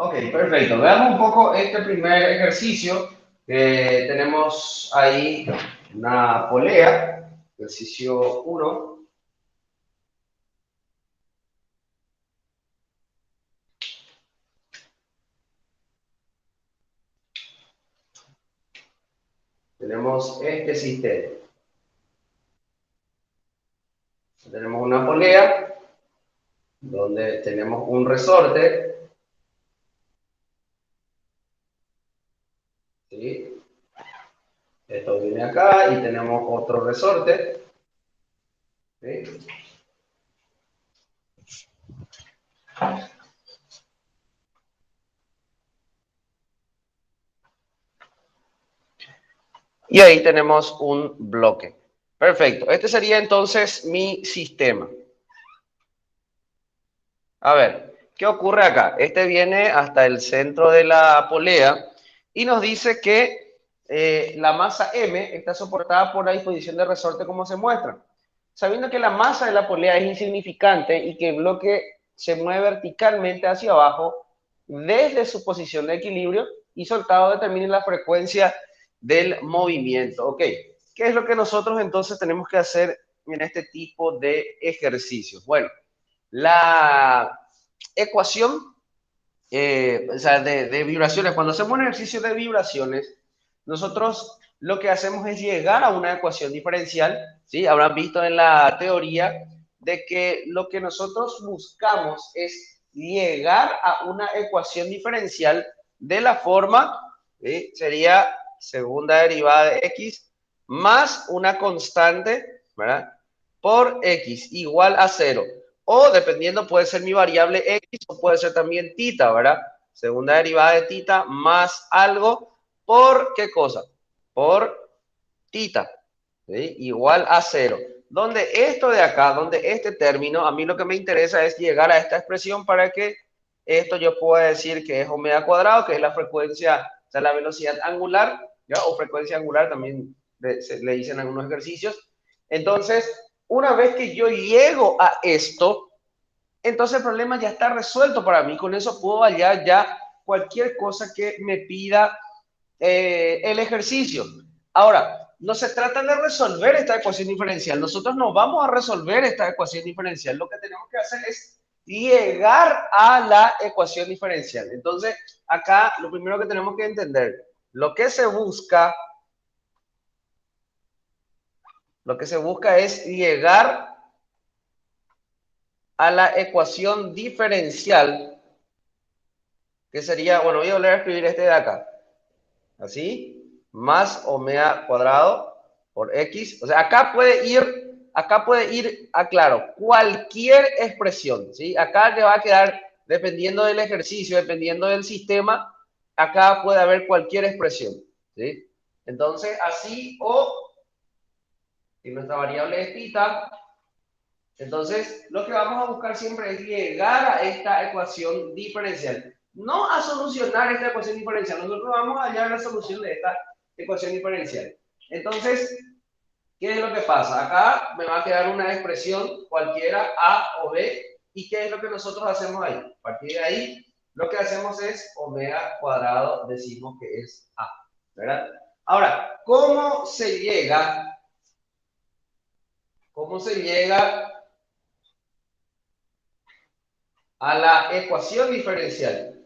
Ok, perfecto. Veamos un poco este primer ejercicio. Tenemos ahí una polea, ejercicio uno. Tenemos este sistema. Tenemos una polea donde tenemos un resorte, ¿sí? Esto viene acá y tenemos otro resorte, ¿sí? Y ahí tenemos un bloque. Perfecto. Este sería entonces mi sistema. A ver, ¿qué ocurre acá? Este viene hasta el centro de la polea y nos dice que la masa M está soportada por la disposición de resorte como se muestra. Sabiendo que la masa de la polea es insignificante y que el bloque se mueve verticalmente hacia abajo desde su posición de equilibrio y soltado determina la frecuencia del movimiento. Ok, ¿qué es lo que nosotros entonces tenemos que hacer en este tipo de ejercicios? Bueno, la ecuación o sea, de vibraciones, cuando hacemos un ejercicio de vibraciones, nosotros lo que hacemos es llegar a una ecuación diferencial, ¿sí? Habrán visto en la teoría de que lo que nosotros buscamos es llegar a una ecuación diferencial de la forma, ¿sí? Sería segunda derivada de x más una constante, ¿verdad? Por x igual a 0. O dependiendo, puede ser mi variable x o puede ser también tita, ¿verdad? Segunda derivada de tita más algo por ¿qué cosa? Por tita, ¿sí? Igual a 0. Donde esto de acá, donde este término, a mí lo que me interesa es llegar a esta expresión para que esto yo pueda decir que es omega cuadrado, que es la frecuencia, o sea, la velocidad angular, ¿ya? O frecuencia angular, también le dicen algunos ejercicios. Entonces, una vez que yo llego a esto, entonces el problema ya está resuelto para mí. Con eso puedo hallar ya cualquier cosa que me pida el ejercicio. Ahora, no se trata de resolver esta ecuación diferencial. Nosotros no vamos a resolver esta ecuación diferencial. Lo que tenemos que hacer es llegar a la ecuación diferencial. Entonces, acá lo primero que tenemos que entender, lo que se busca, es llegar a la ecuación diferencial, que sería, bueno, voy a volver a escribir este de acá, así, más omega cuadrado por x. O sea, acá puede ir, aclaro, cualquier expresión, ¿sí? Acá te va a quedar, dependiendo del ejercicio, dependiendo del sistema, acá puede haber cualquier expresión, ¿sí? Entonces, así, o si nuestra variable es tita, entonces lo que vamos a buscar siempre es llegar a esta ecuación diferencial. No a solucionar esta ecuación diferencial, nosotros vamos a hallar la solución de esta ecuación diferencial. Entonces, ¿qué es lo que pasa? Acá me va a quedar una expresión cualquiera, A o B, ¿y qué es lo que nosotros hacemos ahí? A partir de ahí, lo que hacemos es omega cuadrado, decimos que es A, ¿verdad? Ahora, ¿cómo se llega a la ecuación diferencial?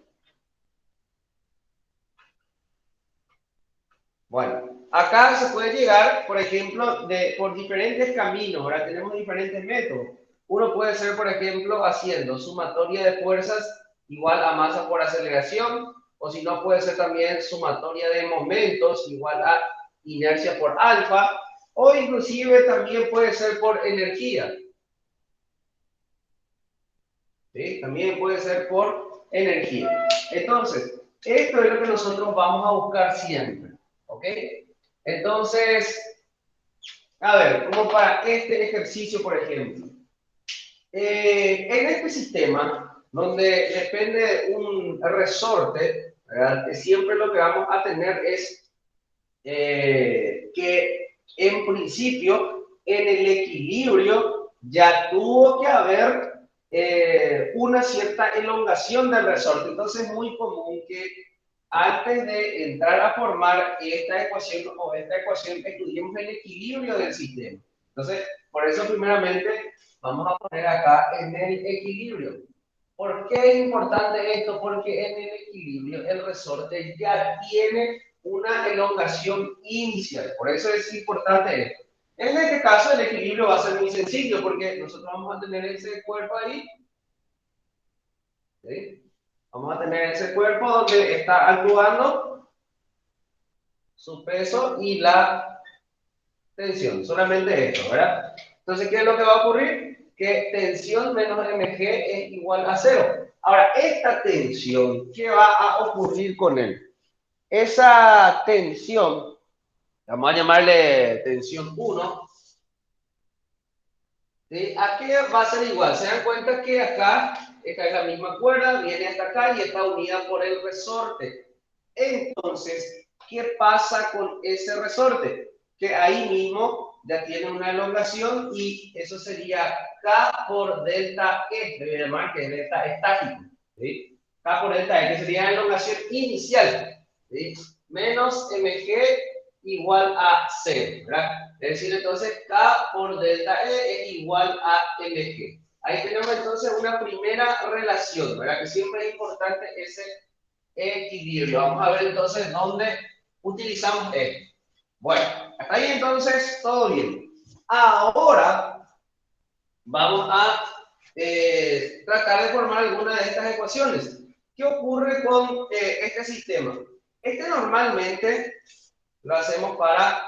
Bueno, acá se puede llegar, por ejemplo, por diferentes caminos. Ahora tenemos diferentes métodos. Uno puede ser, por ejemplo, haciendo sumatoria de fuerzas igual a masa por aceleración, o si no, puede ser también sumatoria de momentos igual a inercia por alfa, o inclusive también puede ser por energía. ¿Sí? También puede ser por energía. Entonces, esto es lo que nosotros vamos a buscar siempre. ¿Ok? Entonces, a ver, como para este ejercicio, por ejemplo, en este sistema, donde depende de un resorte, ¿verdad? Siempre lo que vamos a tener es que en principio en el equilibrio ya tuvo que haber una cierta elongación del resorte. Entonces es muy común que antes de entrar a formar esta ecuación o esta ecuación estudiemos el equilibrio del sistema. Entonces, por eso primeramente vamos a poner acá en el equilibrio. ¿Por qué es importante esto? Porque en el equilibrio el resorte ya tiene una elongación inicial. Por eso es importante esto. En este caso el equilibrio va a ser muy sencillo porque nosotros vamos a tener ese cuerpo ahí. ¿Sí? Vamos a tener ese cuerpo donde está actuando su peso y la tensión. Solamente esto, ¿verdad? Entonces, ¿qué es lo que va a ocurrir? Que tensión menos mg es igual a 0. Ahora, esta tensión, ¿qué va a ocurrir con él? Esa tensión, vamos a llamarle tensión 1, ¿sí? ¿A qué va a ser igual? Se dan cuenta que acá, esta es la misma cuerda, viene hasta acá y está unida por el resorte. Entonces, ¿qué pasa con ese resorte? Que ahí mismo ya tiene una elongación y eso sería K por delta E, debe llamar que es delta estático, ¿sí? K por delta E, que sería la elongación inicial, ¿sí? Menos mg igual a 0, ¿verdad? Es decir, entonces K por delta E es igual a mg. Ahí tenemos entonces una primera relación, ¿verdad? Que siempre es importante ese equilibrio. Vamos a ver entonces dónde utilizamos esto. Bueno, hasta ahí entonces todo bien. Ahora vamos a tratar de formar alguna de estas ecuaciones. ¿Qué ocurre con este sistema? Este normalmente lo hacemos para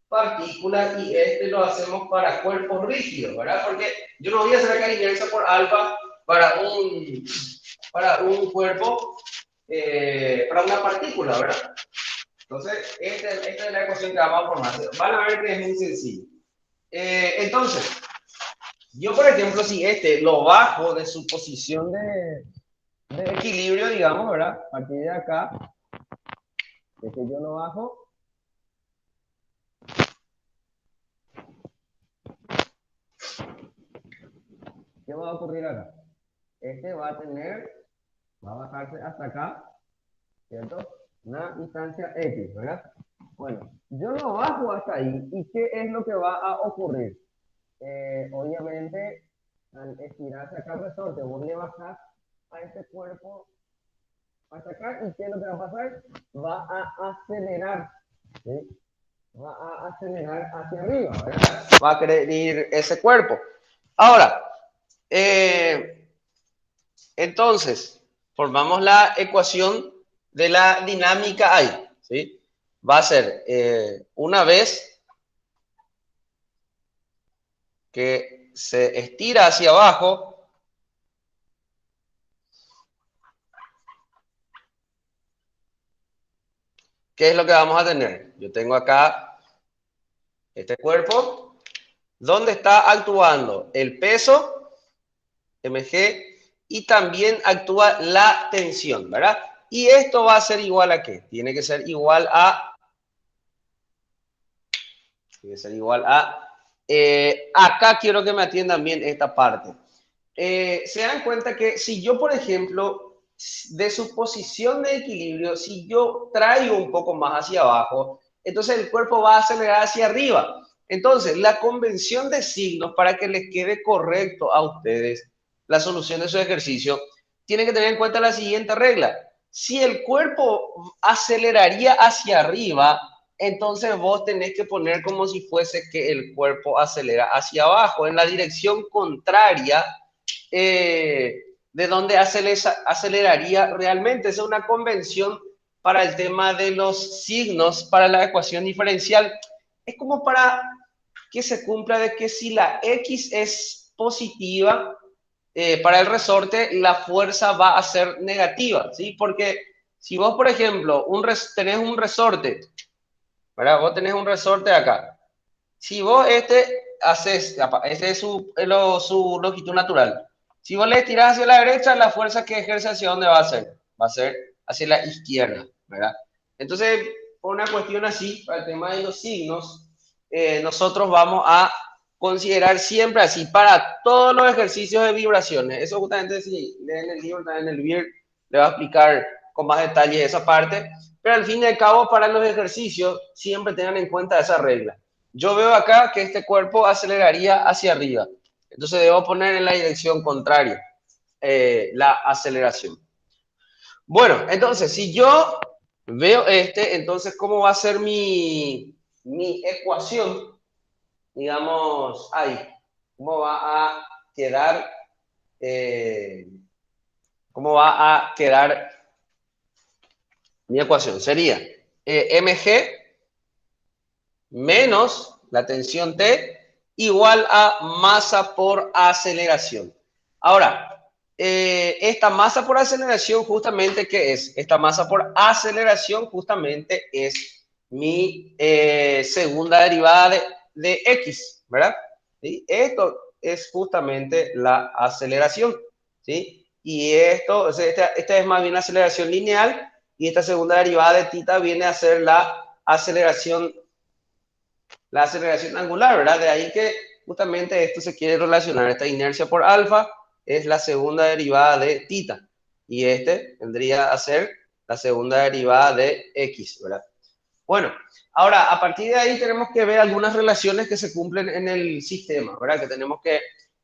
partículas y este lo hacemos para cuerpos rígidos, ¿verdad? Porque yo no voy a hacer acá inversa por alfa para un cuerpo, para una partícula, ¿verdad? Entonces, esta es la ecuación que vamos a formar. Van a ver que es muy sencillo. Entonces, yo, por ejemplo, si este lo bajo de su posición de equilibrio, digamos, ¿verdad? A partir de acá, este yo lo bajo. ¿Qué va a ocurrir acá? Este va a bajarse hasta acá, ¿cierto? Una distancia X, ¿verdad? Bueno, yo lo bajo hasta ahí. ¿Y qué es lo que va a ocurrir? Obviamente, al estirarse acá el resorte, vos le bajás a este cuerpo hasta acá. ¿Y qué es lo que va a pasar? Va a acelerar, ¿sí? Va a acelerar hacia arriba, ¿verdad? Va a querer ir ese cuerpo. Ahora, entonces, formamos la ecuación de la dinámica ahí, ¿sí? Va a ser una vez que se estira hacia abajo, ¿qué es lo que vamos a tener? Yo tengo acá este cuerpo, donde está actuando el peso, mg, y también actúa la tensión, ¿verdad? Y esto va a ser igual a ¿qué? Tiene que ser igual a acá quiero que me atiendan bien esta parte. Se dan cuenta que si yo, por ejemplo, de su posición de equilibrio, si yo traigo un poco más hacia abajo, entonces el cuerpo va a acelerar hacia arriba. Entonces, la convención de signos, para que les quede correcto a ustedes la solución de su ejercicio, tienen que tener en cuenta la siguiente regla. Si el cuerpo aceleraría hacia arriba, entonces vos tenés que poner como si fuese que el cuerpo acelera hacia abajo, en la dirección contraria de donde aceleraría realmente. Esa es una convención para el tema de los signos, para la ecuación diferencial. Es como para que se cumpla de que si la X es positiva, para el resorte, la fuerza va a ser negativa, ¿sí? Porque si vos, por ejemplo, tenés un resorte, ¿verdad? Vos tenés un resorte acá. Si vos este es su longitud natural. Si vos le tirás hacia la derecha, la fuerza que ejerce hacia dónde va a ser? Va a ser hacia la izquierda, ¿verdad? Entonces, por una cuestión así, para el tema de los signos, nosotros vamos a considerar siempre así para todos los ejercicios de vibraciones. Eso justamente si leen el libro, también el VIR le va a explicar con más detalle esa parte. Pero al fin y al cabo, para los ejercicios, siempre tengan en cuenta esa regla. Yo veo acá que este cuerpo aceleraría hacia arriba. Entonces debo poner en la dirección contraria la aceleración. Bueno, entonces, si yo veo entonces, ¿cómo va a ser mi ecuación? Digamos, ahí, ¿cómo va a quedar? ¿Cómo va a quedar mi ecuación? Sería mg menos la tensión T igual a masa por aceleración. Ahora, esta masa por aceleración justamente, ¿qué es? Esta masa por aceleración justamente es mi segunda derivada de X, ¿verdad? ¿Sí? Esto es justamente la aceleración, ¿sí? Y esto, o sea, esta es más bien la aceleración lineal y esta segunda derivada de tita viene a ser la aceleración angular, ¿verdad? De ahí que justamente esto se quiere relacionar. Esta inercia por alfa es la segunda derivada de tita. Y este vendría a ser la segunda derivada de x, ¿verdad? Bueno, ahora a partir de ahí tenemos que ver algunas relaciones que se cumplen en el sistema, ¿verdad? Que tenemos que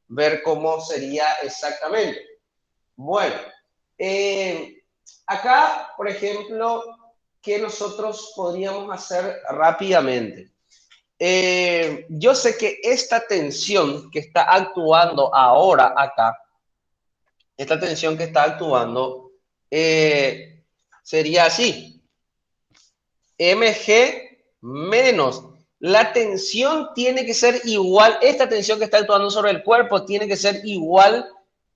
ver cómo sería exactamente. Bueno, acá, por ejemplo, ¿qué nosotros podríamos hacer rápidamente? Yo sé que esta tensión que está actuando ahora acá, esta tensión que está actuando, sería así. mg menos la tensión tiene que ser igual, esta tensión que está actuando sobre el cuerpo tiene que ser igual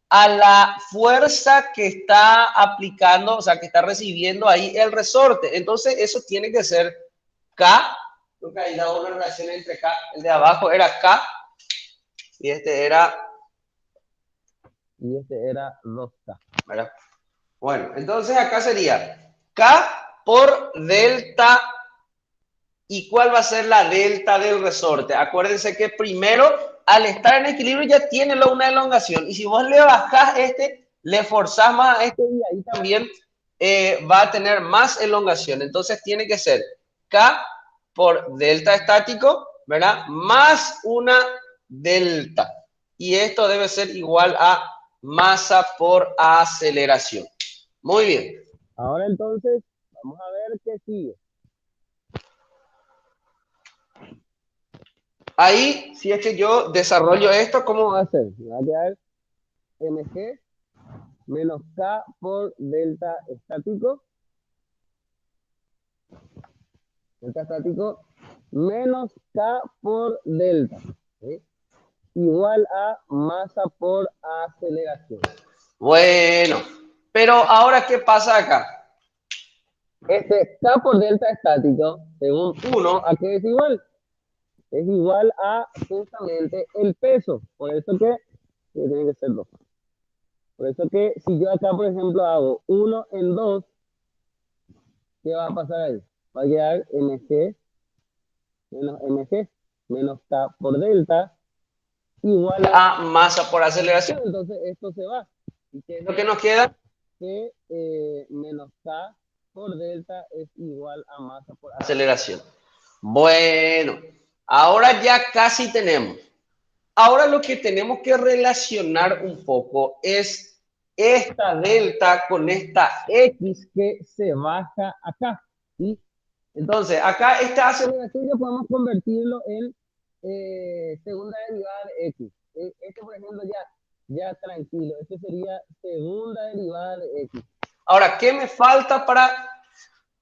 a la fuerza que está aplicando, o sea, que está recibiendo ahí el resorte. Entonces, eso tiene que ser K, creo que ahí daba una relación entre K, el de abajo era K y este era 2K, ¿verdad? Bueno, entonces acá sería K por delta. ¿Y cuál va a ser la delta del resorte? Acuérdense que primero, al estar en equilibrio, ya tiene una elongación. Y si vos le bajás le forzás más a este y ahí también va a tener más elongación. Entonces tiene que ser K por delta estático, ¿verdad? Más una delta. Y esto debe ser igual a masa por aceleración. Muy bien. Ahora entonces, vamos a ver qué sigue. Ahí, si es que yo desarrollo esto, ¿cómo va a ser? Va a quedar mg menos k por delta estático. Delta estático menos k por delta. ¿Sí? Igual a masa por aceleración. Bueno, pero ahora, ¿qué pasa acá? Este k por delta estático, según uno, ¿a qué es igual? Es igual a justamente el peso. Por eso que tiene que ser 2. Por eso que si yo acá, por ejemplo, hago 1 en 2, ¿qué va a pasar ahí? Va a quedar mg menos k por delta igual a masa por aceleración. Entonces esto se va. ¿Y qué es lo que nos queda? Que menos k por delta es igual a masa por aceleración. Bueno, ahora ya casi tenemos. Ahora lo que tenemos que relacionar un poco es esta delta con esta X que se baja acá. ¿Sí? Entonces, acá esta aceleración ya podemos convertirlo en segunda derivada de X. Este, por ejemplo, ya tranquilo. Este sería segunda derivada de X. Ahora, ¿qué me falta para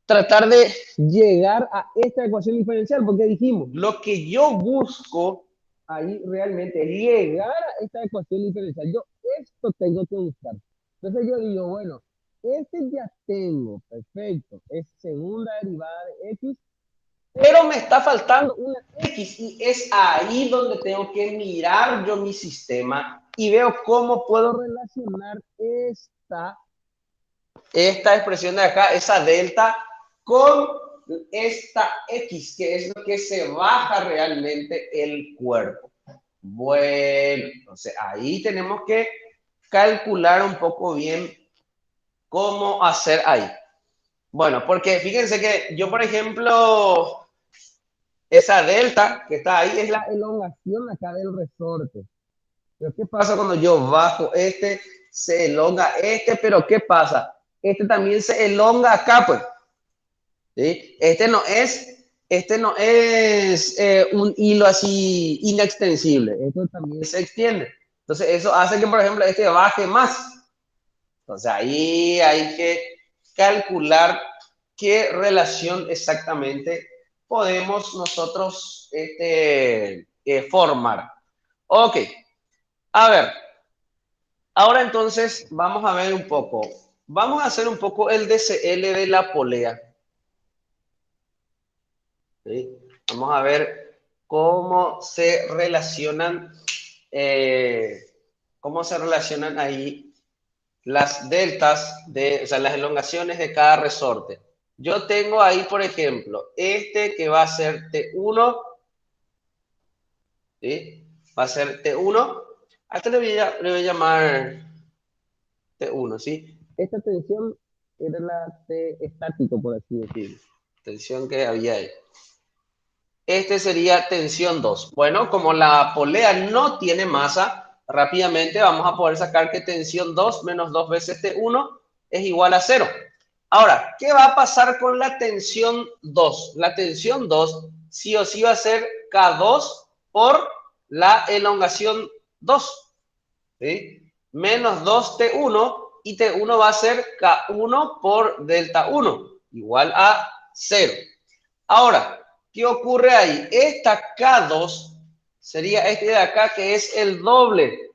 tratar de llegar a esta ecuación diferencial? Porque dijimos, lo que yo busco ahí realmente es llegar a esta ecuación diferencial. Yo esto tengo que buscar. Entonces yo digo, bueno, este ya tengo, perfecto, es segunda derivada de X, pero me está faltando una X y es ahí donde tengo que mirar yo mi sistema y veo cómo puedo relacionar esta expresión de acá, esa delta, con esta X, que es lo que se baja realmente el cuerpo. Bueno, entonces ahí tenemos que calcular un poco bien cómo hacer ahí. Bueno, porque fíjense que yo, por ejemplo, esa delta que está ahí es la elongación acá del resorte. Pero ¿qué pasa cuando yo bajo este, se elonga este, pero ¿qué pasa? Este también se elonga acá, pues. ¿Sí? Este no es un hilo así inextensible. Esto también se extiende. Entonces, eso hace que, por ejemplo, este baje más. Entonces, ahí hay que calcular qué relación exactamente podemos nosotros formar. Ok, a ver, ahora entonces vamos a ver un poco. Vamos a hacer un poco el DCL de la polea. ¿Sí? Vamos a ver cómo se relacionan, eh, cómo se relacionan ahí las deltas, o sea, las elongaciones de cada resorte. Yo tengo ahí, por ejemplo, este que va a ser T1, ¿sí? Va a ser T1. A este le voy a llamar T1, ¿sí? Esta tensión era la T estático, por así decirlo. Tensión que había ahí. Este sería tensión 2. Bueno, como la polea no tiene masa, rápidamente vamos a poder sacar que tensión 2 menos 2 veces T1 es igual a 0. Ahora, ¿qué va a pasar con la tensión 2? La tensión 2 sí o sí va a ser K2 por la elongación 2. ¿Sí? Menos 2T1 y T1 va a ser K1 por delta 1, igual a 0. Ahora, ¿qué ocurre ahí? Esta K2 sería este de acá que es el doble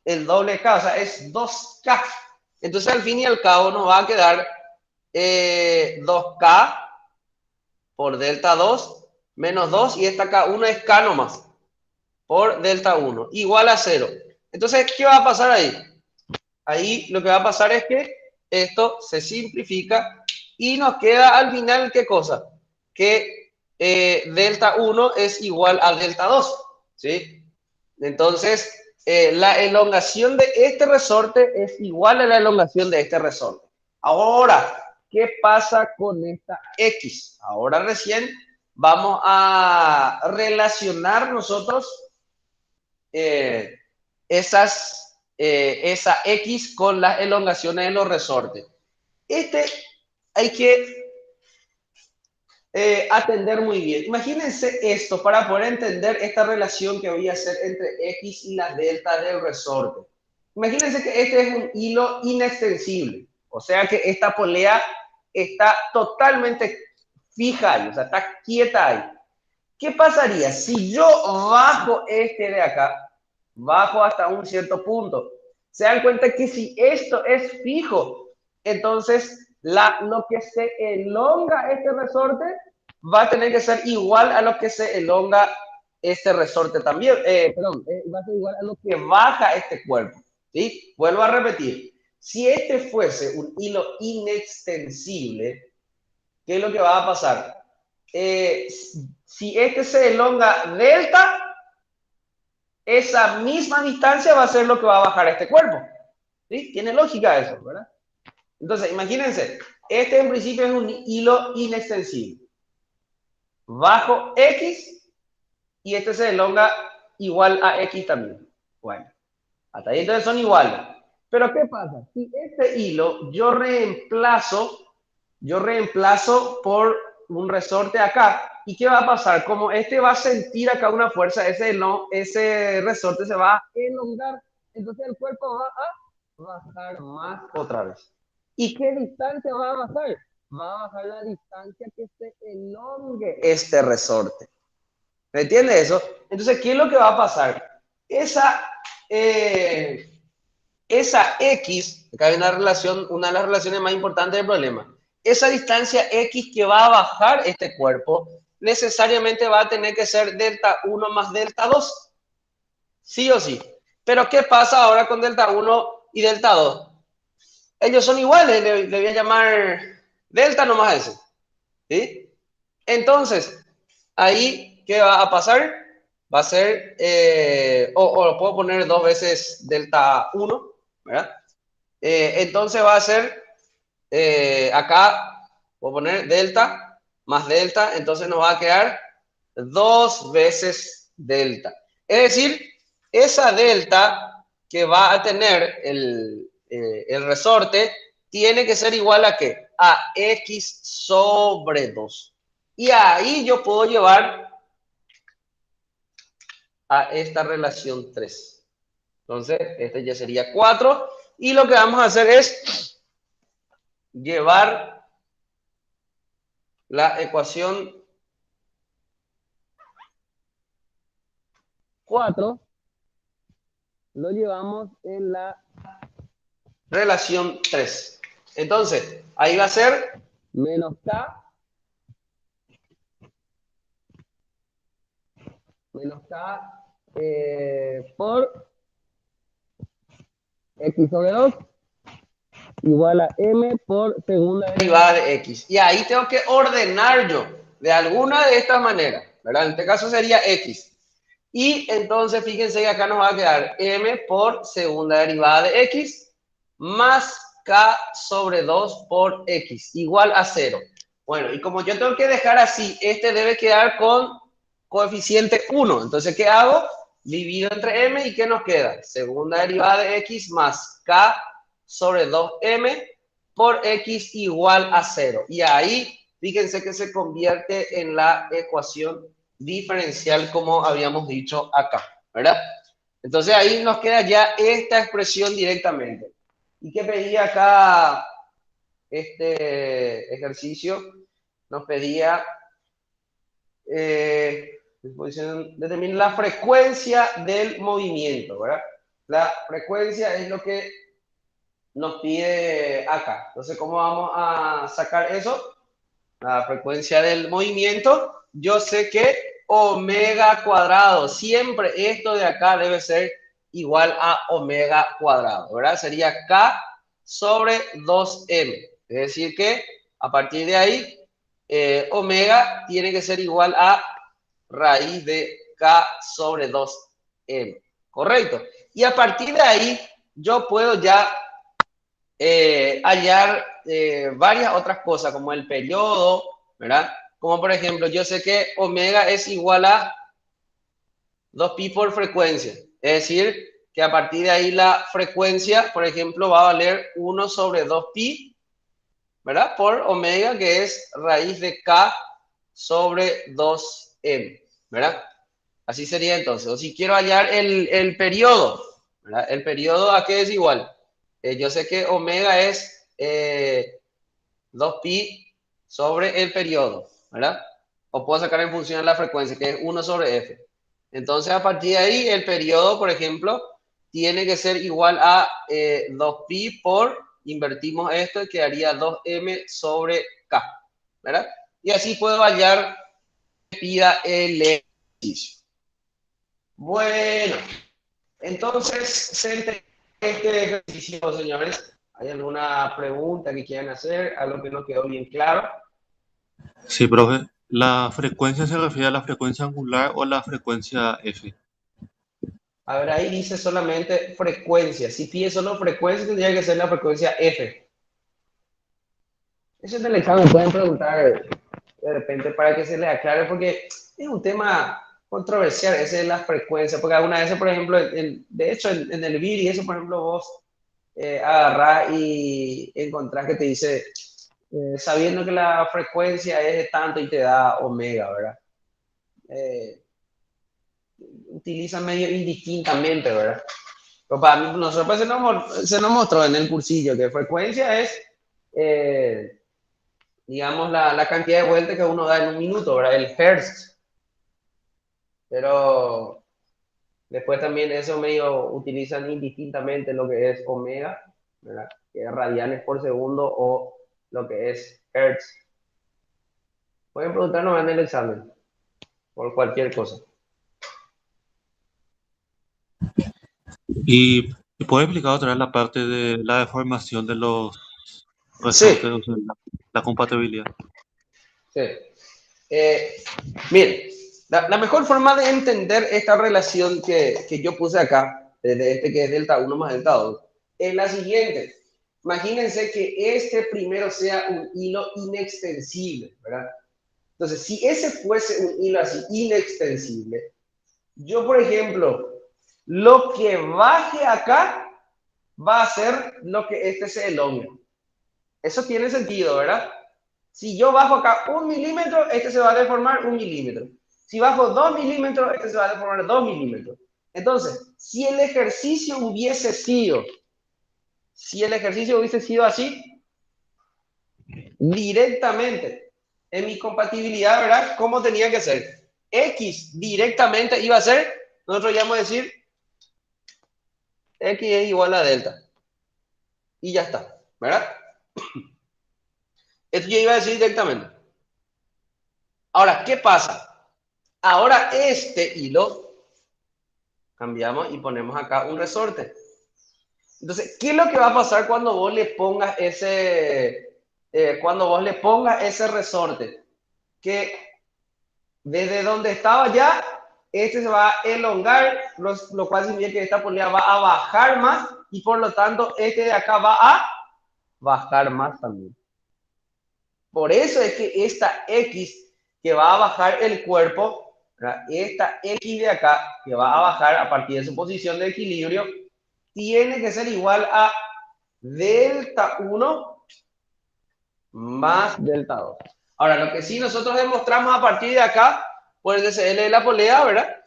K, o sea, es 2K. Entonces, al fin y al cabo, nos va a quedar 2K por delta 2 menos 2 y esta K1 es K nomás por delta 1, igual a 0. Entonces, ¿qué va a pasar ahí? Ahí lo que va a pasar es que esto se simplifica y nos queda al final, ¿qué cosa? Que delta 1 es igual a delta 2, ¿sí? Entonces, la elongación de este resorte es igual a la elongación de este resorte. Ahora, ¿qué pasa con esta X? Ahora recién vamos a relacionar nosotros eh, esa X con las elongaciones de los resortes. Hay que atender muy bien. Imagínense esto para poder entender esta relación que voy a hacer entre X y las deltas del resorte. Imagínense que este es un hilo inextensible, o sea que esta polea está totalmente fija ahí, o sea, está quieta ahí. ¿Qué pasaría si yo bajo este de acá, bajo hasta un cierto punto? Se dan cuenta que si esto es fijo, entonces lo que se elonga este resorte va a tener que ser igual a lo que se elonga este resorte también. Perdón, va a ser igual a lo que baja este cuerpo. ¿Sí? Vuelvo a repetir. Si este fuese un hilo inextensible, ¿qué es lo que va a pasar? Si este se elonga delta, esa misma distancia va a ser lo que va a bajar este cuerpo. ¿Sí? Tiene lógica eso, ¿verdad? Entonces, imagínense, este en principio es un hilo inextensible. Bajo X y este se elonga igual a X también. Bueno, hasta ahí entonces son iguales. Pero ¿qué pasa? Si este hilo yo reemplazo por un resorte acá. ¿Y qué va a pasar? Como este va a sentir acá una fuerza, ese resorte se va a elongar. Entonces el cuerpo va a bajar más otra vez. ¿Y qué distancia va a bajar? Va a bajar la distancia que se elongue este resorte. ¿Me entiende eso? Entonces, ¿qué es lo que va a pasar? Eh, esa X, acá hay una de las relaciones más importantes del problema, esa distancia X que va a bajar este cuerpo, necesariamente va a tener que ser delta 1 más delta 2, sí o sí. Pero ¿qué pasa ahora con delta 1 y delta 2? Ellos son iguales, le voy a llamar delta nomás ese, ¿sí? Entonces, ahí, ¿qué va a pasar? va a ser, o lo puedo poner 2 veces delta 1, ¿verdad? Entonces va a ser, acá, voy a poner delta más delta, entonces nos va a quedar 2 veces delta. Es decir, esa delta que va a tener el resorte tiene que ser igual a ¿qué? A x sobre 2. Y ahí yo puedo llevar a esta relación 3. Entonces, este ya sería 4. Y lo que vamos a hacer es llevar la ecuación 4, lo llevamos en la relación 3. Entonces, ahí va a ser menos k por x sobre 2 igual a m por segunda derivada de x. Y ahí tengo que ordenar yo de alguna de estas maneras, ¿verdad? En este caso sería x. Y entonces fíjense que acá nos va a quedar m por segunda derivada de x más k sobre 2 por x igual a 0. Bueno, y como yo tengo que dejar así, este debe quedar con coeficiente 1. Entonces, ¿qué hago? Divido entre m y ¿qué nos queda? Segunda derivada de x más k sobre 2m por x igual a 0. Y ahí, fíjense que se convierte en la ecuación diferencial como habíamos dicho acá, ¿verdad? Entonces ahí nos queda ya esta expresión directamente. ¿Y qué pedía acá este ejercicio? Nos pedía determinar la frecuencia del movimiento, ¿verdad? La frecuencia es lo que nos pide acá. Entonces, ¿cómo vamos a sacar eso? La frecuencia del movimiento. Yo sé que omega cuadrado, siempre esto de acá debe ser igual a omega cuadrado, ¿verdad? Sería K sobre 2M. Es decir que a partir de ahí, omega tiene que ser igual a raíz de K sobre 2M. ¿Correcto? Y a partir de ahí, yo puedo ya hallar varias otras cosas, como el periodo, ¿verdad? Como por ejemplo, yo sé que omega es igual a 2pi por frecuencia. Es decir, que a partir de ahí la frecuencia, por ejemplo, va a valer 1 sobre 2pi, ¿verdad? Por omega, que es raíz de k sobre 2m, ¿verdad? Así sería entonces. O si quiero hallar el periodo, ¿verdad? El periodo, ¿a qué es igual? Yo sé que omega es 2pi sobre el periodo, ¿verdad? O puedo sacar en función de la frecuencia, que es 1 sobre f. Entonces, a partir de ahí, el periodo, por ejemplo, tiene que ser igual a 2pi por, invertimos esto y quedaría 2m sobre k, ¿verdad? Y así puedo hallar pida el ejercicio. Bueno, entonces, se este ejercicio, señores. ¿Hay alguna pregunta que quieran hacer? ¿Algo que no quedó bien claro? Sí, profe. ¿La frecuencia se refiere a la frecuencia angular o la frecuencia F? A ver, ahí dice solamente frecuencia. Si pide solo frecuencia, tendría que ser la frecuencia F. Eso en el examen pueden preguntar de repente para que se les aclare, porque es un tema controversial, ese de las frecuencias, porque algunas veces, por ejemplo, de hecho, en el VIR y eso, por ejemplo, vos agarrás y encontrás que te dice, sabiendo que la frecuencia es de tanto y te da omega, ¿verdad? Eh, utilizan medio indistintamente, ¿verdad? Pero para mí, nosotros pues, se nos mostró en el cursillo que frecuencia es, eh, digamos, la cantidad de vueltas que uno da en un minuto, ¿verdad? El hertz. Pero después también eso medio utilizan indistintamente lo que es omega, ¿verdad? Que es radianes por segundo o lo que es hertz. Pueden preguntarnos en el examen por cualquier cosa. ¿Y puede explicar otra vez la parte de la deformación de los resortes, Sí, o sea, la compatibilidad? sí. Eh, miren. La mejor forma de entender esta relación que yo puse acá, desde este que es delta uno más delta 2, es la siguiente. Imagínense que este primero sea un hilo inextensible, ¿verdad? Entonces, si ese fuese un hilo así inextensible, yo, por ejemplo, lo que baje acá va a ser lo que este se elongue. Eso tiene sentido, ¿verdad? Si yo bajo acá 1 milímetro, este se va a deformar 1 milímetro. Si bajo 2 milímetros, este se va a deformar 2 milímetros. Entonces, si el ejercicio hubiese sido así, directamente, en mi compatibilidad, ¿verdad? ¿Cómo tenía que ser? X directamente iba a ser, nosotros ya vamos a decir, X es igual a delta. Y ya está, ¿verdad? Esto yo iba a decir directamente. Ahora, ¿qué pasa? Ahora este hilo cambiamos y ponemos acá un resorte. Entonces, ¿qué es lo que va a pasar cuando vos le pongas ese resorte? Que desde donde estaba ya, este se va a elongar, lo cual significa que esta polea va a bajar más y por lo tanto este de acá va a bajar más también. Por eso es que esta X que va a bajar el cuerpo, ¿verdad? Esta X de acá que va a bajar a partir de su posición de equilibrio, tiene que ser igual a delta 1 más delta 2. Ahora, lo que sí nosotros demostramos a partir de acá, por el DCL de la polea, ¿verdad?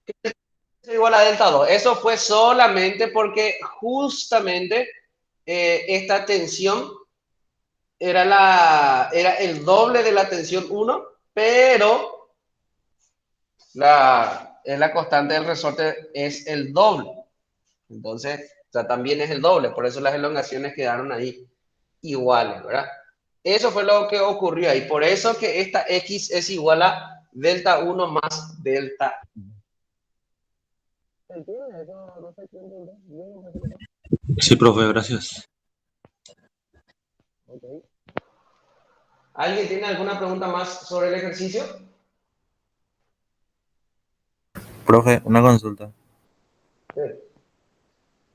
Que es igual a delta 2. Eso fue solamente porque justamente esta tensión era el doble de la tensión 1, pero la constante del resorte es el doble. Entonces, o sea, también es el doble, por eso las elongaciones quedaron ahí iguales, ¿verdad? Eso fue lo que ocurrió ahí. Por eso que esta X es igual a delta 1 más delta. ¿Se entiende? Eso no se entiende. Sí, profe, gracias. Okay. ¿Alguien tiene alguna pregunta más sobre el ejercicio? Profe, una consulta. Sí.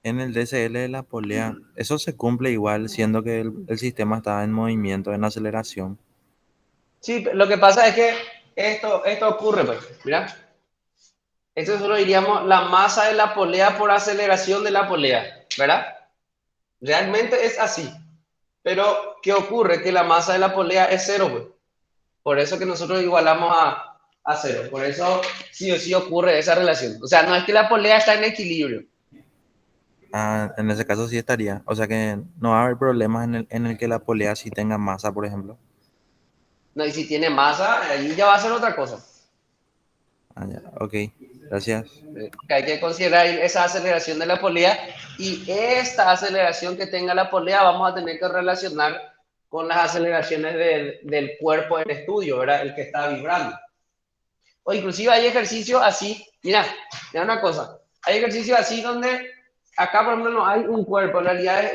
En el DCL de la polea, ¿eso se cumple igual siendo que el sistema está en movimiento, en aceleración? Sí, lo que pasa es que esto ocurre, pues, mira. Esto nosotros diríamos la masa de la polea por aceleración de la polea, ¿verdad? Realmente es así. Pero, ¿qué ocurre? Que la masa de la polea es cero, pues. Por eso que nosotros igualamos a cero. Por eso sí o sí ocurre esa relación. O sea, no es que la polea está en equilibrio. Ah, en ese caso sí estaría. O sea que no va a haber problemas en el que la polea sí tenga masa, por ejemplo. No, y si tiene masa, ahí ya va a ser otra cosa. Ah, ya. Ok, gracias. Que hay que considerar esa aceleración de la polea y esta aceleración que tenga la polea vamos a tener que relacionar con las aceleraciones del cuerpo en estudio, ¿verdad? El que está vibrando. O inclusive hay ejercicios así, mira una cosa, hay ejercicios así donde acá por ejemplo no hay un cuerpo, en realidad es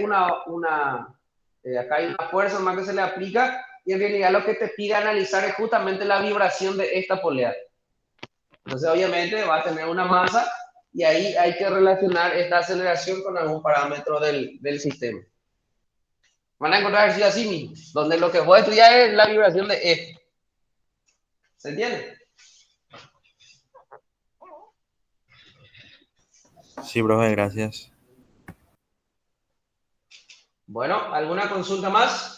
acá hay una fuerza más que se le aplica y en realidad lo que te pide analizar es justamente la vibración de esta polea. Entonces, obviamente, va a tener una masa y ahí hay que relacionar esta aceleración con algún parámetro del sistema. Van a encontrar ejercicios así mismo, donde lo que voy a estudiar es la vibración de esto. ¿Se entiende? Sí, profe, gracias. Bueno, ¿alguna consulta más?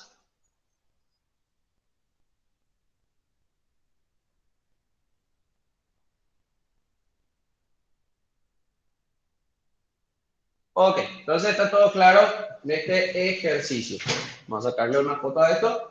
Ok, entonces está todo claro de este ejercicio. Vamos a sacarle una foto a esto.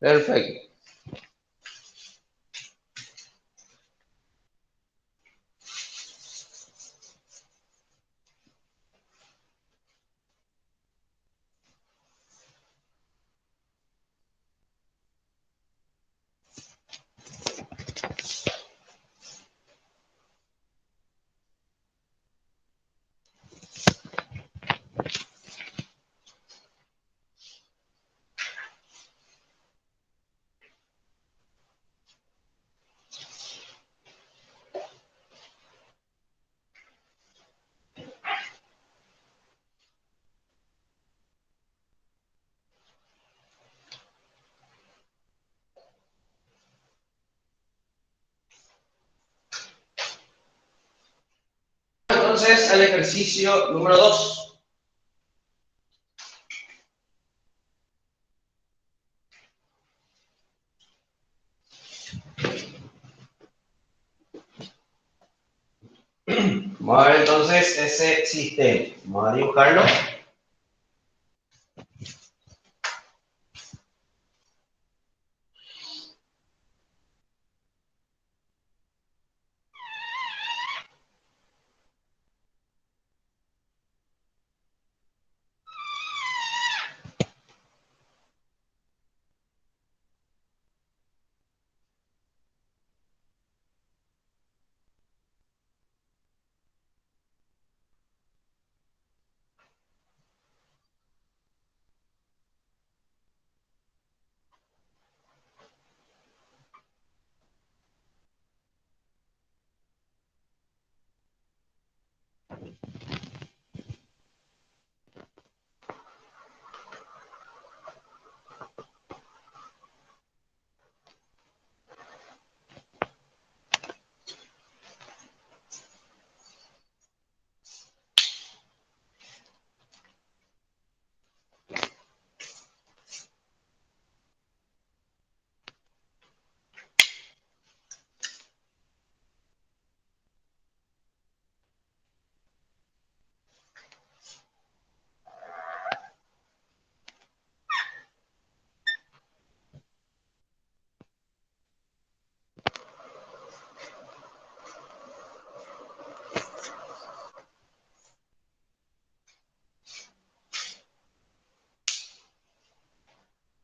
Perfecto. entonces al ejercicio número 2. Vamos a ver entonces ese sistema. Vamos a dibujarlo.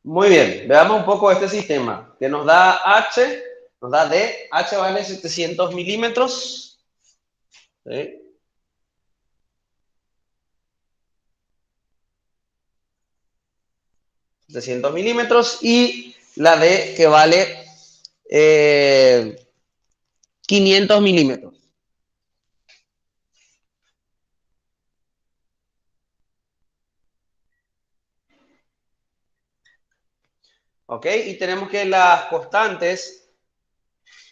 Muy bien, veamos un poco este sistema que nos da H, nos da D, H vale 700 milímetros. ¿Sí? $700 y la D que vale 500 milímetros. ¿Ok? Y tenemos que las constantes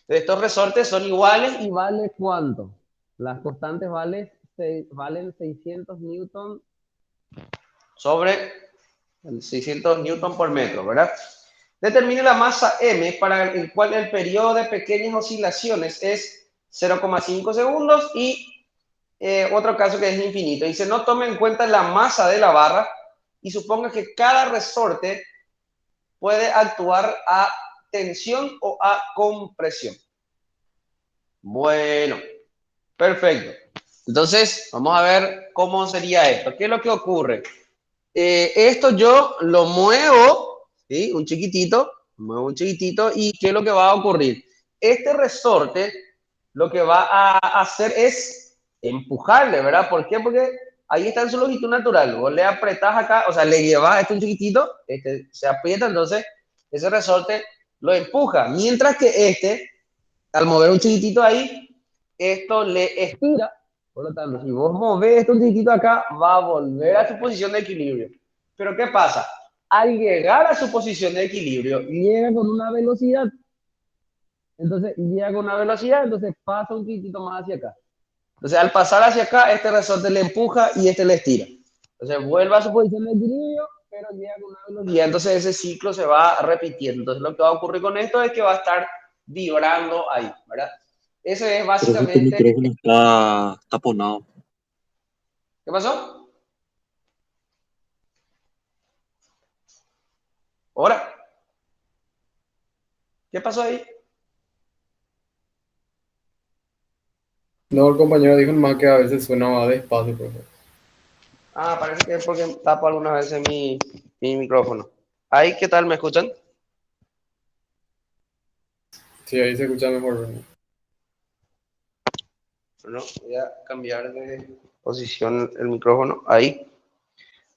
de estos resortes son iguales y vale ¿cuánto? Las constantes valen 600 newton sobre 600 newton por metro, ¿verdad? Determine la masa M para el cual el periodo de pequeñas oscilaciones es 0,5 segundos y otro caso que es infinito. Dice, no tome en cuenta la masa de la barra y suponga que cada resorte puede actuar a tensión o a compresión. Bueno, perfecto. Entonces, vamos a ver cómo sería esto. ¿Qué es lo que ocurre? Esto yo lo muevo, ¿sí? Un chiquitito, ¿y qué es lo que va a ocurrir? Este resorte lo que va a hacer es empujarle, ¿verdad? ¿Por qué? Porque ahí está en su longitud natural. Vos le apretás acá, o sea, le llevas este un chiquitito, este se aprieta, entonces ese resorte lo empuja. Mientras que este, al mover un chiquitito ahí, esto le estira. Por lo tanto, si vos movés esto un chiquitito acá, va a volver a su posición de equilibrio. Pero ¿qué pasa? Al llegar a su posición de equilibrio, llega con una velocidad. Entonces pasa un poquitito más hacia acá. Entonces, al pasar hacia acá, este resorte le empuja y este le estira. Entonces, vuelve a su posición de equilibrio, pero llega con una velocidad. Entonces, ese ciclo se va repitiendo. Entonces, lo que va a ocurrir con esto es que va a estar vibrando ahí, ¿verdad? Ese es Pero tu básicamente... micrófono está taponado. ¿Qué pasó? ¿Ahora? ¿Qué pasó ahí? No, el compañero dijo más que a veces suena más despacio, profe. Ah, parece que es porque tapo algunas veces mi micrófono. ¿Ahí qué tal? ¿Me escuchan? Sí, ahí se escucha mejor, ¿verdad? No, voy a cambiar de posición el micrófono. Ahí.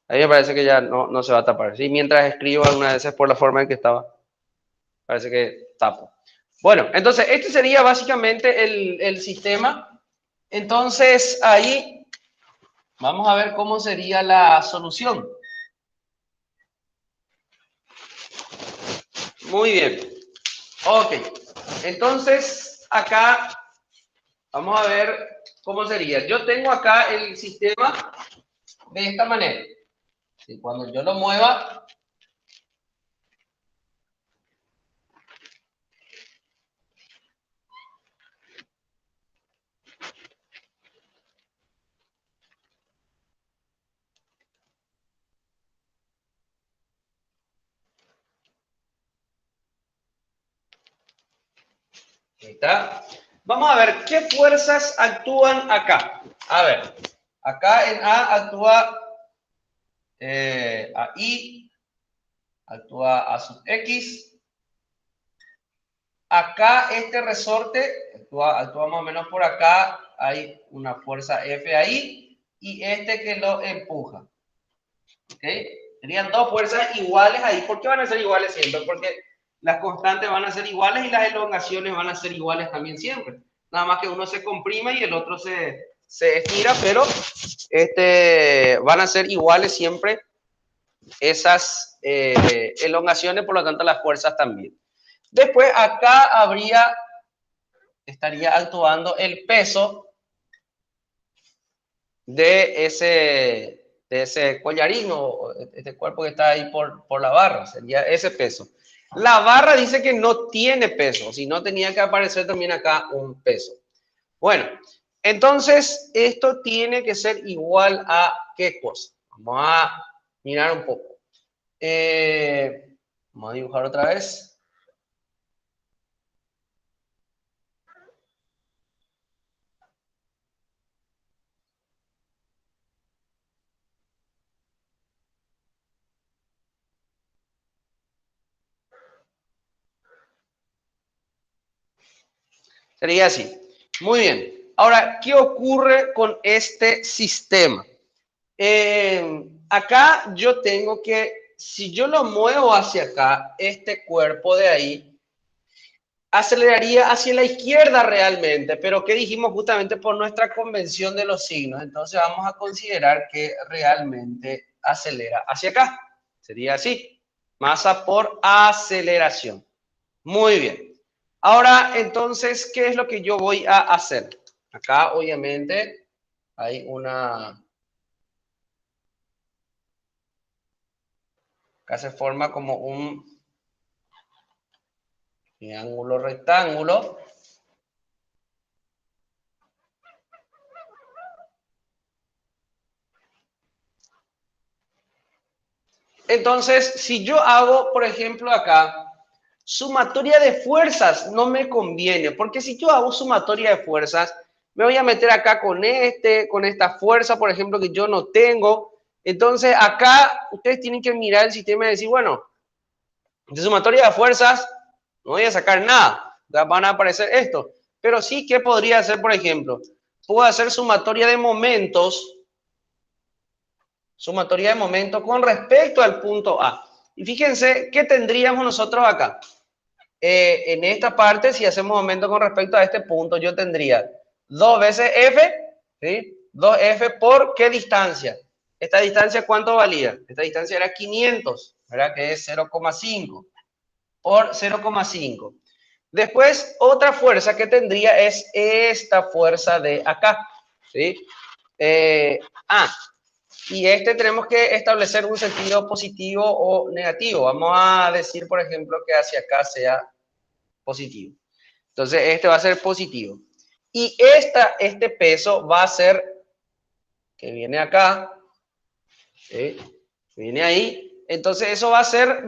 Ahí me parece que ya no se va a tapar. Sí, mientras escribo algunas veces por la forma en que estaba, parece que tapo. Bueno, entonces este sería básicamente el sistema. Entonces ahí vamos a ver cómo sería la solución. Muy bien. Ok. Entonces acá vamos a ver ¿cómo sería? Yo tengo acá el sistema de esta manera. Y cuando yo lo mueva, ahí está. Vamos a ver qué fuerzas actúan acá. A ver, acá en A actúa a I, actúa a sub X. Acá este resorte actúa más o menos por acá, hay una fuerza F ahí y este que lo empuja. ¿Ok? Serían dos fuerzas iguales ahí. ¿Por qué van a ser iguales siempre? Porque las constantes van a ser iguales y las elongaciones van a ser iguales también siempre. Nada más que uno se comprime y el otro se estira, pero van a ser iguales siempre esas elongaciones, por lo tanto las fuerzas también. Después acá estaría actuando el peso de ese collarín o este cuerpo que está ahí por la barra, sería ese peso. La barra dice que no tiene peso, si no tenía que aparecer también acá un peso. Bueno, entonces esto tiene que ser igual a ¿qué cosa? Vamos a mirar un poco. Vamos a dibujar otra vez. Sería así. Muy bien. Ahora, ¿qué ocurre con este sistema? Acá yo tengo que, si yo lo muevo hacia acá, este cuerpo de ahí, aceleraría hacia la izquierda realmente, pero ¿qué dijimos justamente por nuestra convención de los signos? Entonces vamos a considerar que realmente acelera hacia acá. Sería así. Masa por aceleración. Muy bien. Ahora, entonces, ¿qué es lo que yo voy a hacer? Acá, obviamente, hay acá se forma como un triángulo rectángulo. Entonces, si yo hago, por ejemplo, acá, sumatoria de fuerzas, no me conviene, porque si yo hago sumatoria de fuerzas, me voy a meter acá con esta fuerza, por ejemplo, que yo no tengo. Entonces, acá ustedes tienen que mirar el sistema y decir, bueno, de sumatoria de fuerzas, no voy a sacar nada, van a aparecer esto. Pero sí, ¿qué podría hacer, por ejemplo? Puedo hacer sumatoria de momentos con respecto al punto A. Y fíjense, ¿qué tendríamos nosotros acá? En esta parte, si hacemos momento con respecto a este punto, yo tendría 2 veces F, ¿sí? 2F por ¿qué distancia? ¿Esta distancia cuánto valía? Esta distancia era 500, ¿verdad? Que es 0,5 por 0,5. Después, otra fuerza que tendría es esta fuerza de acá, ¿sí? Y tenemos que establecer un sentido positivo o negativo. Vamos a decir, por ejemplo, que hacia acá sea positivo. Entonces, este va a ser positivo. Y este peso va a ser, que viene acá, ¿sí? Viene ahí. Entonces, eso va a ser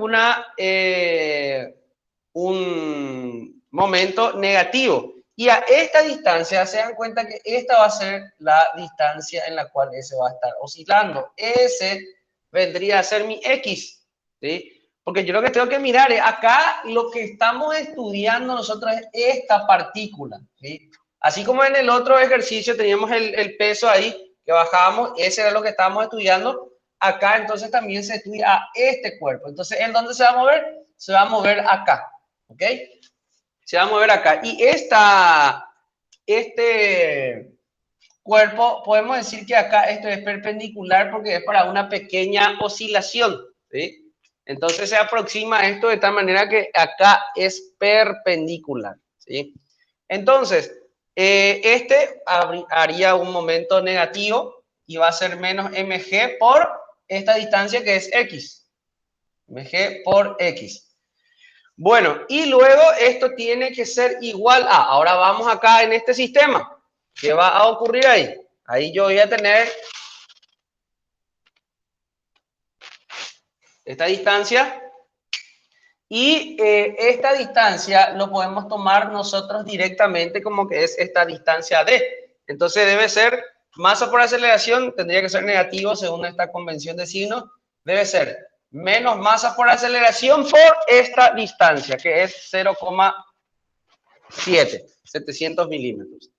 un momento negativo. Y a esta distancia, se dan cuenta que esta va a ser la distancia en la cual ese va a estar oscilando. Ese vendría a ser mi X, ¿sí? Porque yo lo que tengo que mirar es acá lo que estamos estudiando nosotros es esta partícula, ¿sí? Así como en el otro ejercicio teníamos el peso ahí que bajábamos, ese era lo que estábamos estudiando. Acá entonces también se estudia a este cuerpo. Entonces, ¿en dónde se va a mover? Se va a mover acá, ¿ok? Se va a mover acá. Y este cuerpo, podemos decir que acá esto es perpendicular porque es para una pequeña oscilación, ¿sí? Entonces se aproxima esto de tal manera que acá es perpendicular, ¿sí? Entonces, Este haría un momento negativo y va a ser menos mg por esta distancia que es x. Mg por x. Bueno, y luego esto tiene que ser igual a, ahora vamos acá en este sistema. ¿Qué va a ocurrir ahí? Ahí yo voy a tener esta distancia y esta distancia lo podemos tomar nosotros directamente como que es esta distancia d. Entonces debe ser masa por aceleración, tendría que ser negativo según esta convención de signos, debe ser menos masa por aceleración por esta distancia, que es 0,7, 700 milímetros.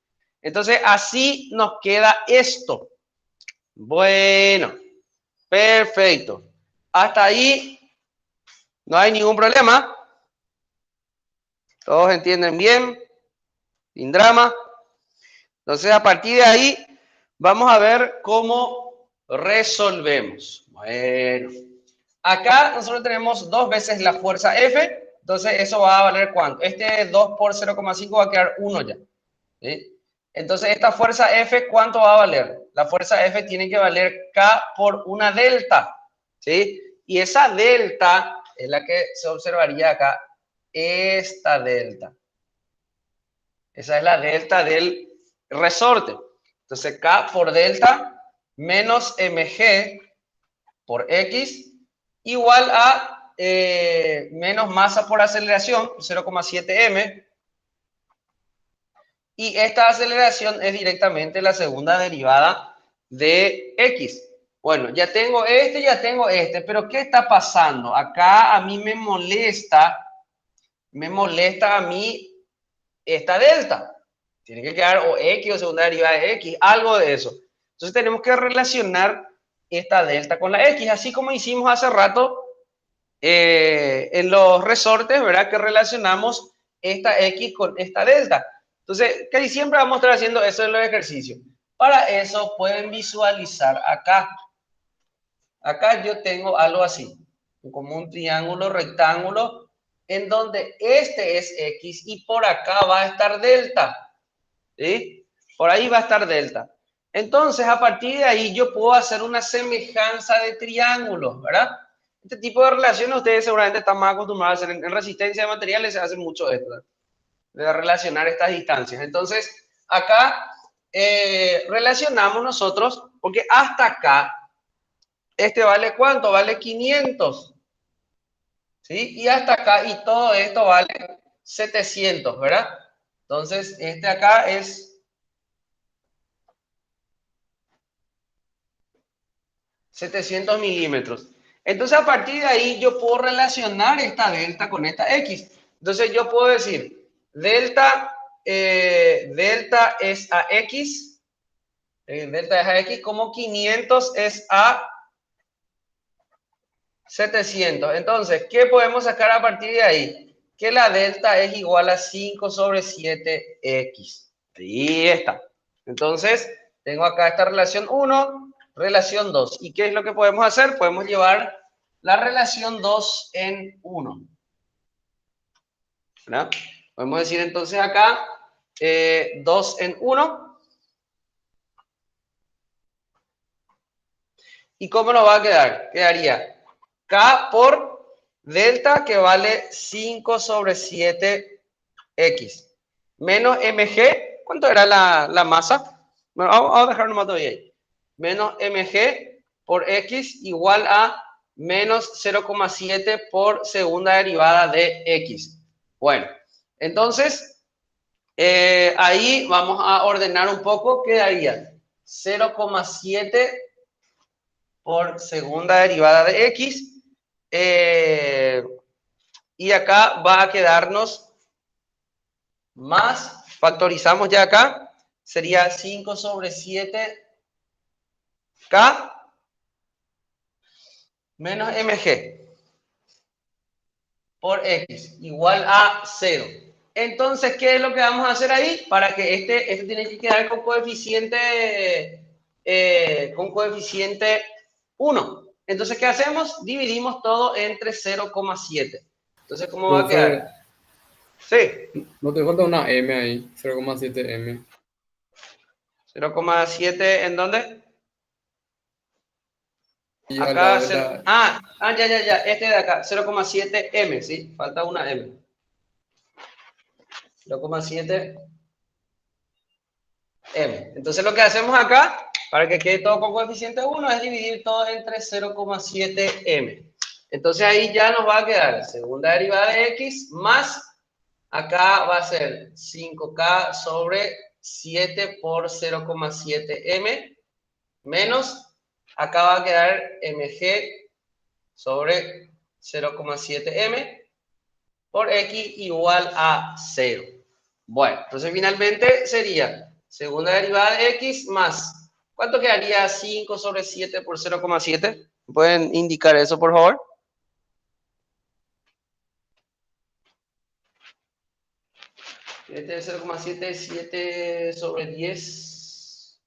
Entonces así nos queda esto. Bueno, perfecto. Hasta ahí no hay ningún problema. Todos entienden bien. Sin drama. Entonces, a partir de ahí, vamos a ver cómo resolvemos. Bueno, acá nosotros tenemos 2 veces la fuerza F. Entonces, eso va a valer ¿cuánto? Este 2 por 0,5 va a quedar 1 ya. ¿Sí? Entonces, esta fuerza F, ¿cuánto va a valer? La fuerza F tiene que valer K por una delta. ¿Sí? Y esa delta es la que se observaría acá. Esta delta. Esa es la delta del resorte. Entonces, K por delta menos mg por x igual a menos masa por aceleración, 0,7 m. Y esta aceleración es directamente la segunda derivada de x. Bueno, ya tengo este, pero ¿qué está pasando? Acá a mí me molesta a mí esta delta. Tiene que quedar o x o segunda derivada de x, algo de eso. Entonces tenemos que relacionar esta delta con la x, así como hicimos hace rato en los resortes, ¿verdad? Que relacionamos esta x con esta delta. Entonces, casi siempre vamos a estar haciendo eso en los ejercicios. Para eso pueden visualizar acá. Acá yo tengo algo así, como un triángulo rectángulo, en donde este es x y por acá va a estar delta. ¿Sí? Por ahí va a estar delta. Entonces, a partir de ahí yo puedo hacer una semejanza de triángulos, ¿verdad? Este tipo de relaciones ustedes seguramente están más acostumbrados a hacer. En resistencia de materiales se hace mucho esto, ¿verdad? De relacionar estas distancias. Entonces, acá relacionamos nosotros, porque hasta acá, este vale ¿cuánto? Vale 500. ¿Sí? Y hasta acá, y todo esto vale 700, ¿verdad? Entonces, este acá es 700 milímetros. Entonces, a partir de ahí, yo puedo relacionar esta delta con esta x. Entonces, yo puedo decir, delta es a x, delta es a x, como 500 es a 700. Entonces, ¿qué podemos sacar a partir de ahí? Que la delta es igual a 5 sobre 7x. Ahí está. Entonces, tengo acá esta relación 1, relación 2. ¿Y qué es lo que podemos hacer? Podemos llevar la relación 2 en 1. ¿Verdad? Podemos decir entonces acá 2 en 1. ¿Y cómo nos va a quedar? Quedaría K por delta, que vale 5 sobre 7x. Menos mg. ¿Cuánto era la masa? Bueno, vamos a dejar nomás todavía ahí. Menos mg por x igual a menos 0,7 por segunda derivada de x. Bueno, entonces, ahí vamos a ordenar un poco. Quedaría 0,7 por segunda derivada de x. Y acá va a quedarnos más, factorizamos ya acá, sería 5 sobre 7k menos mg por x igual a 0. Entonces, ¿qué es lo que vamos a hacer ahí? Para que este tiene que quedar con coeficiente 1. Entonces, ¿qué hacemos? Dividimos todo entre 0,7. Entonces, ¿cómo va a quedar? Sí. No te falta una M ahí, 0,7 M. 0,7 ¿en dónde? Y al Acá, lado de la... ya, este de acá, 0,7 M, ¿sí? Falta una M. 0,7 M. Entonces lo que hacemos acá, para que quede todo con coeficiente 1, es dividir todo entre 0,7 M. Entonces ahí ya nos va a quedar segunda derivada de X más, acá va a ser 5K sobre 7 por 0,7 M, menos, acá va a quedar mg sobre 0,7 M por X igual a 0. Bueno, entonces finalmente sería segunda derivada de X más, ¿cuánto quedaría 5 sobre 7 por 0,7? ¿Pueden indicar eso, por favor? Este es 0,7, 7 sobre 10.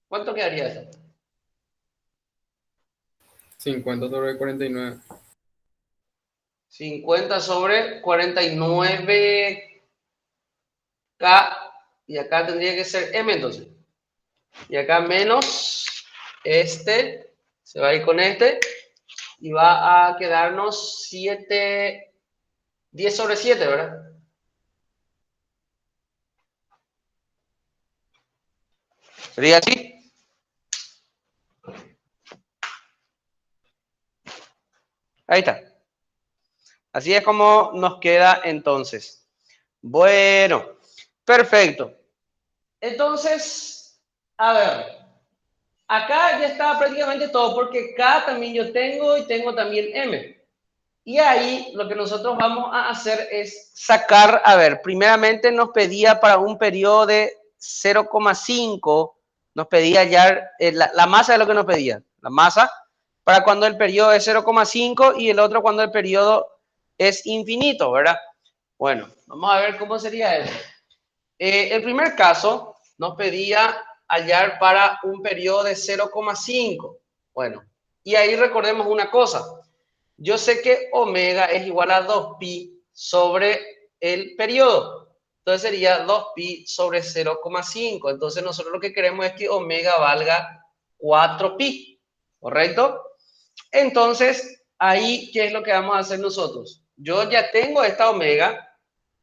¿Cuánto quedaría esto? 50 sobre 49. 50 sobre 49K. Y acá tendría que ser M entonces. Y acá menos este. Se va a ir con este. Y va a quedarnos 7, 10 sobre 7, ¿verdad? ¿Sería así? Ahí está. Así es como nos queda entonces. Bueno, perfecto. Entonces, a ver, acá ya está prácticamente todo porque K también yo tengo y tengo también M. Y ahí lo que nosotros vamos a hacer es sacar, a ver, primeramente nos pedía para un periodo de 0,5, nos pedía ya la masa de lo que nos pedía, la masa para cuando el periodo es 0,5 y el otro cuando el periodo es infinito, ¿verdad? Bueno, vamos a ver cómo sería eso. El primer caso nos pedía hallar para un periodo de 0,5. Bueno, y ahí recordemos una cosa. Yo sé que omega es igual a 2pi sobre el periodo. Entonces sería 2pi sobre 0,5. Entonces nosotros lo que queremos es que omega valga 4pi. ¿Correcto? Entonces, ahí, ¿qué es lo que vamos a hacer nosotros? Yo ya tengo esta omega.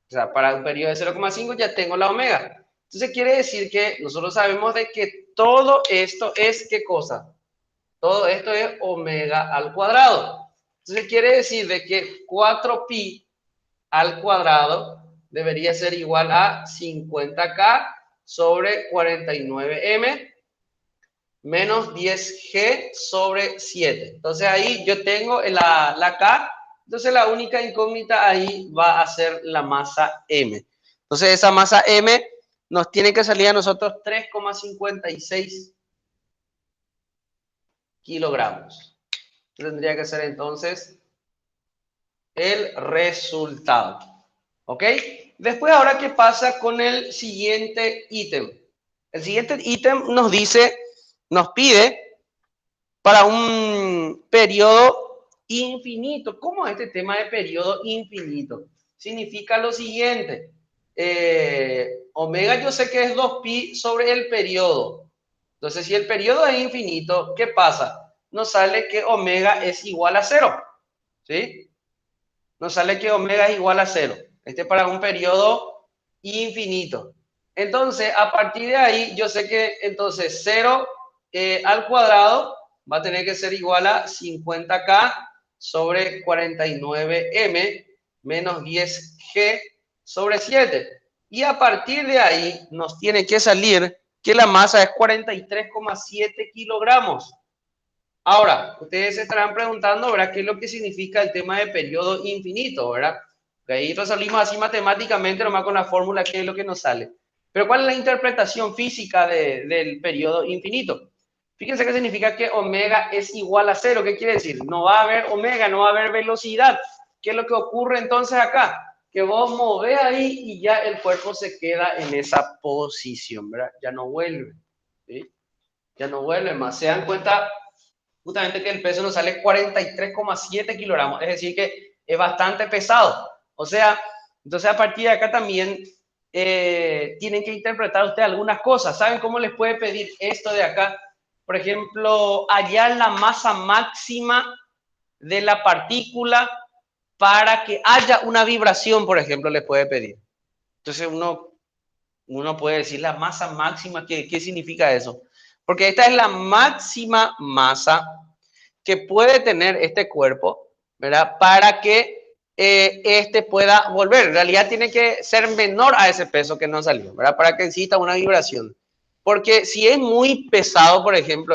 O sea, para un periodo de 0,5 ya tengo la omega. Entonces quiere decir que nosotros sabemos de que todo esto es, ¿qué cosa? Todo esto es omega al cuadrado. Entonces quiere decir de que 4pi al cuadrado debería ser igual a 50K sobre 49M menos 10G sobre 7. Entonces ahí yo tengo la K, entonces la única incógnita ahí va a ser la masa M. Entonces esa masa M nos tiene que salir a nosotros 3,56 kilogramos. Tendría que ser entonces el resultado. ¿Ok? Después, ahora, ¿qué pasa con el siguiente ítem? El siguiente ítem nos dice, nos pide para un periodo infinito. ¿Cómo es este tema de periodo infinito? Significa lo siguiente. Omega yo sé que es 2pi sobre el periodo. Entonces, si el periodo es infinito, ¿qué pasa? Nos sale que omega es igual a 0. ¿Sí? Nos sale que omega es igual a 0. Este es para un periodo infinito. Entonces, a partir de ahí, yo sé que entonces 0 al cuadrado va a tener que ser igual a 50K sobre 49M menos 10G sobre 7. Y a partir de ahí nos tiene que salir que la masa es 43,7 kilogramos. Ahora, ustedes se estarán preguntando, ¿verdad? ¿Qué es lo que significa el tema de periodo infinito, verdad? Que ahí resolvimos así matemáticamente, nomás con la fórmula, qué es lo que nos sale. Pero ¿cuál es la interpretación física del periodo infinito? Fíjense que significa que omega es igual a 0. ¿Qué quiere decir? No va a haber omega, no va a haber velocidad. ¿Qué es lo que ocurre entonces acá? Que vos movés ahí y ya el cuerpo se queda en esa posición, ¿verdad? Ya no vuelve, ¿sí? Ya no vuelve más. ¿Se dan cuenta? Justamente que el peso nos sale 43,7 kilogramos, es decir que es bastante pesado. O sea, entonces a partir de acá también tienen que interpretar usted algunas cosas. ¿Saben cómo les puede pedir esto de acá? Por ejemplo, hallar la masa máxima de la partícula para que haya una vibración, por ejemplo, les puede pedir. Entonces uno puede decir la masa máxima, ¿qué significa eso? Porque esta es la máxima masa que puede tener este cuerpo, ¿verdad? Para que este pueda volver. En realidad tiene que ser menor a ese peso que no salió, ¿verdad? Para que exista una vibración. Porque si es muy pesado, por ejemplo,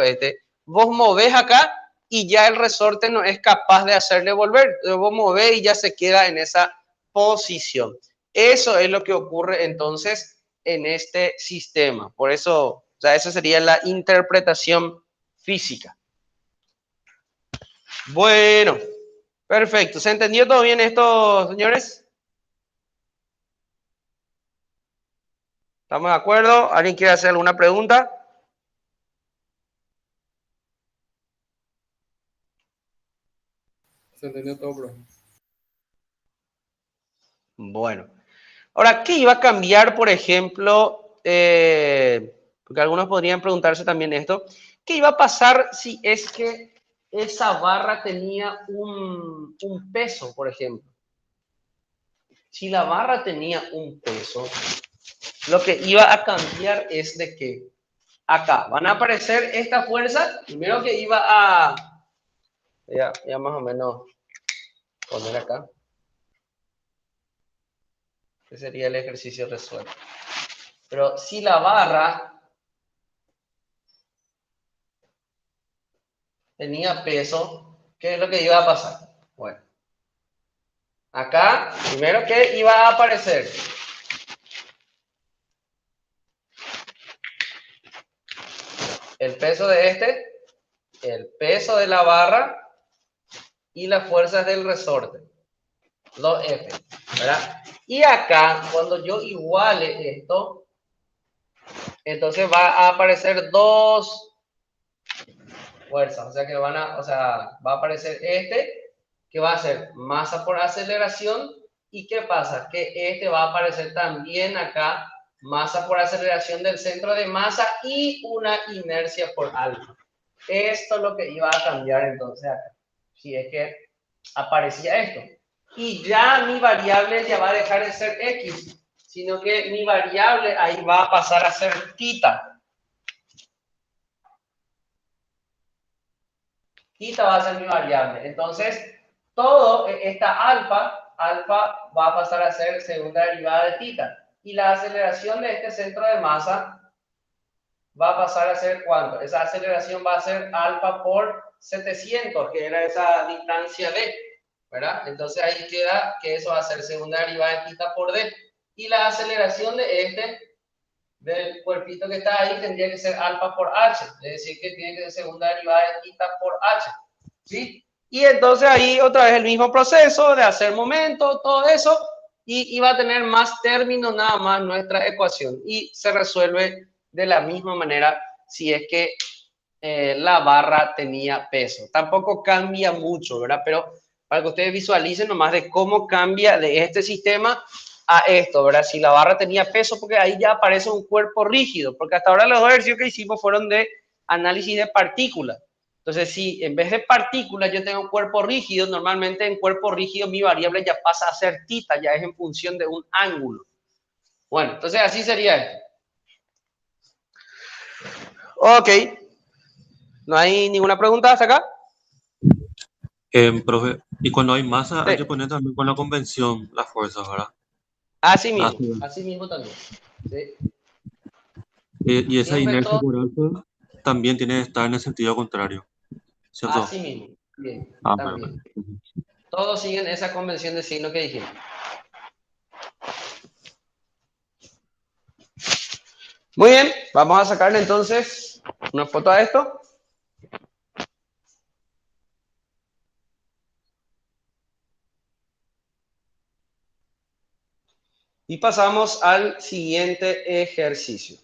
vos movés acá y ya el resorte no es capaz de hacerle volver. Entonces vos movés y ya se queda en esa posición. Eso es lo que ocurre entonces en este sistema. Por eso, o sea, esa sería la interpretación física. Bueno, perfecto. ¿Se entendió todo bien esto, señores? ¿Estamos de acuerdo? ¿Alguien quiere hacer alguna pregunta? Se entendió todo, bro. Bueno. Ahora, ¿qué iba a cambiar, por ejemplo? Porque algunos podrían preguntarse también esto. ¿Qué iba a pasar si es que esa barra tenía un peso, por ejemplo? Si la barra tenía un peso, lo que iba a cambiar es de que acá van a aparecer esta fuerza. Primero que iba a... Ya más o menos poner acá. Ese sería el ejercicio resuelto. Pero si la barra tenía peso, ¿qué es lo que iba a pasar? Bueno, acá, primero que iba a aparecer el peso de el peso de la barra y las fuerzas del resorte, 2F, ¿verdad? Y acá, cuando yo iguale esto, entonces va a aparecer dos fuerzas, o sea que va a aparecer que va a ser masa por aceleración. ¿Y qué pasa? Que va a aparecer también acá, masa por aceleración del centro de masa y una inercia por alfa. Esto es lo que iba a cambiar entonces acá, si es que aparecía esto. Y ya mi variable ya va a dejar de ser x, sino que mi variable ahí va a pasar a ser θ. Θ va a ser mi variable. Entonces, todo esta alfa va a pasar a ser segunda derivada de θ. Y la aceleración de este centro de masa va a pasar a ser ¿cuánto? Esa aceleración va a ser alfa por 700, que era esa distancia d, ¿verdad? Entonces ahí queda que eso va a ser segunda derivada de θ por d. Y la aceleración de del cuerpito que está ahí tendría que ser alfa por h, es decir, que tiene que ser segunda derivada de θ por h, ¿sí? Y entonces ahí otra vez el mismo proceso de hacer momento, todo eso, y va a tener más términos nada más nuestra ecuación. Y se resuelve de la misma manera si es que la barra tenía peso. Tampoco cambia mucho, ¿verdad? Pero para que ustedes visualicen nomás de cómo cambia de este sistema a esto, ¿verdad? Si la barra tenía peso, porque ahí ya aparece un cuerpo rígido, porque hasta ahora los dos ejercicios que hicimos fueron de análisis de partículas. Entonces, si en vez de partículas yo tengo un cuerpo rígido, normalmente en cuerpo rígido mi variable ya pasa a ser θ, ya es en función de un ángulo. Bueno, entonces así sería esto. Ok. ¿No hay ninguna pregunta hasta acá? Profe, y cuando hay masa hay Sí. que poner también con la convención las fuerzas, ¿verdad? Así mismo también. ¿Sí? Y esa Siempre inercia todo por alfa también tiene que estar en el sentido contrario, ¿cierto? así mismo. Bien, Ah, bueno, también. bueno. Todos siguen esa convención de signo que dijimos. Muy bien, vamos a sacarle entonces una foto a esto. Y pasamos al siguiente ejercicio.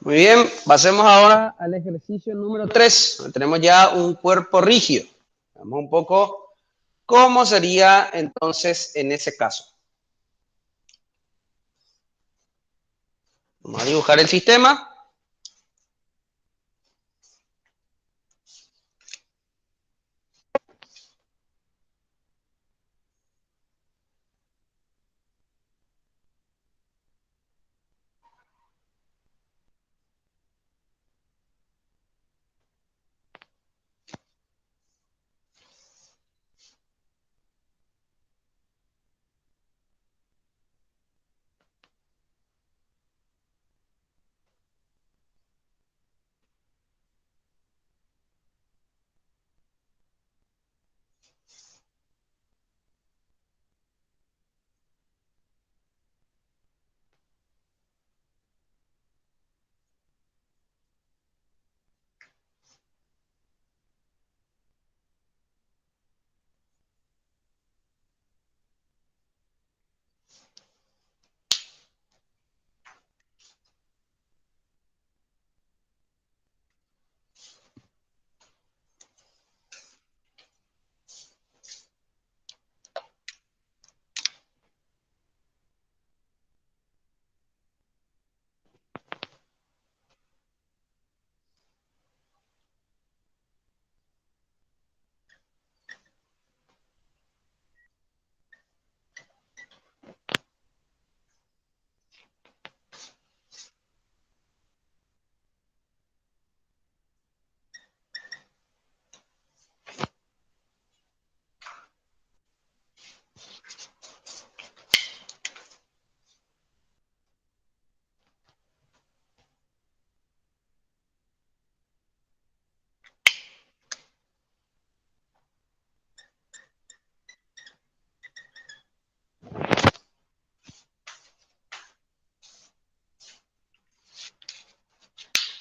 Muy bien, pasemos ahora al ejercicio número 3. Tenemos ya un cuerpo rígido. Veamos un poco cómo sería entonces en ese caso. Vamos a dibujar el sistema.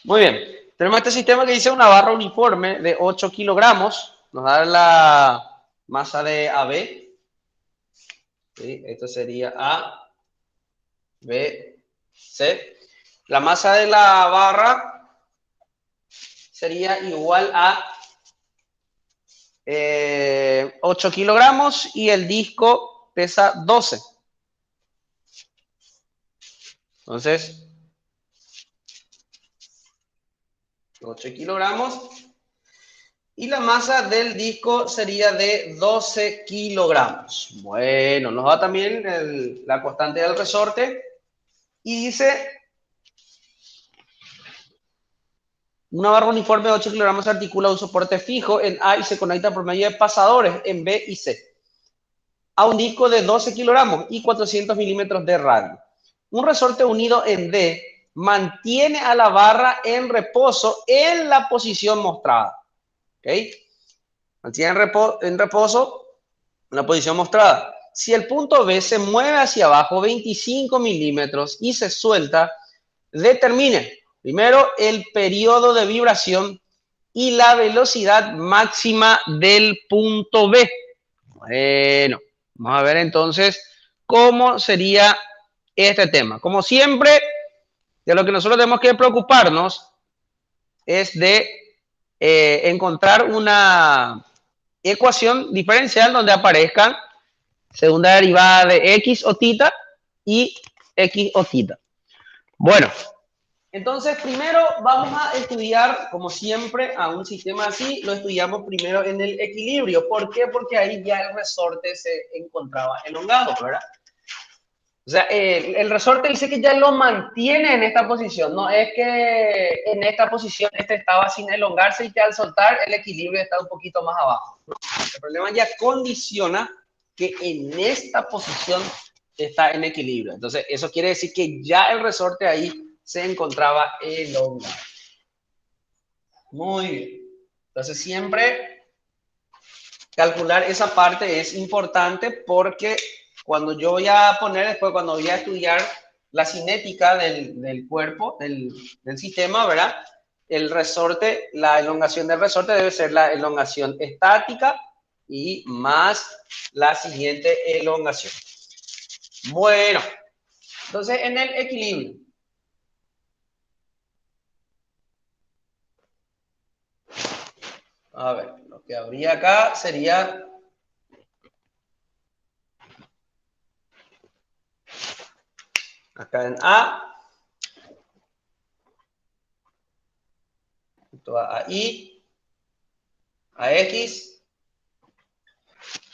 Muy bien, tenemos este sistema que dice una barra uniforme de 8 kilogramos, nos da la masa de AB, ¿sí? Esto sería A, B, C. La masa de la barra sería igual a 8 kilogramos y el disco pesa 12. Entonces, 8 kilogramos. Y la masa del disco sería de 12 kilogramos. Bueno, nos da también la constante del resorte. Y dice, una barra uniforme de 8 kilogramos se articula un soporte fijo en A y se conecta por medio de pasadores en B y C. A un disco de 12 kilogramos y 400 milímetros de radio. Un resorte unido en D mantiene a la barra en reposo en la posición mostrada. ¿Ok? Mantiene en reposo en la posición mostrada. Si el punto B se mueve hacia abajo 25 milímetros y se suelta, determine primero el periodo de vibración y la velocidad máxima del punto B. Bueno, vamos a ver entonces cómo sería este tema. Como siempre, de lo que nosotros tenemos que preocuparnos es de encontrar una ecuación diferencial donde aparezcan segunda derivada de x o tita y x o tita. Bueno, entonces primero vamos a estudiar, como siempre, a un sistema así, lo estudiamos primero en el equilibrio. ¿Por qué? Porque ahí ya el resorte se encontraba elongado, ¿verdad? O sea, el resorte dice que ya lo mantiene en esta posición, no es que en esta posición este estaba sin elongarse y que al soltar el equilibrio está un poquito más abajo. El problema ya condiciona que en esta posición está en equilibrio. Entonces, eso quiere decir que ya el resorte ahí se encontraba elongado. Muy bien. Entonces, siempre calcular esa parte es importante porque cuando yo voy a poner después, cuando voy a estudiar la cinética del cuerpo, del sistema, ¿verdad? El resorte, la elongación del resorte debe ser la elongación estática y más la siguiente elongación. Bueno, entonces en el equilibrio, A ver, lo que habría acá sería acá en A, a Y, a X,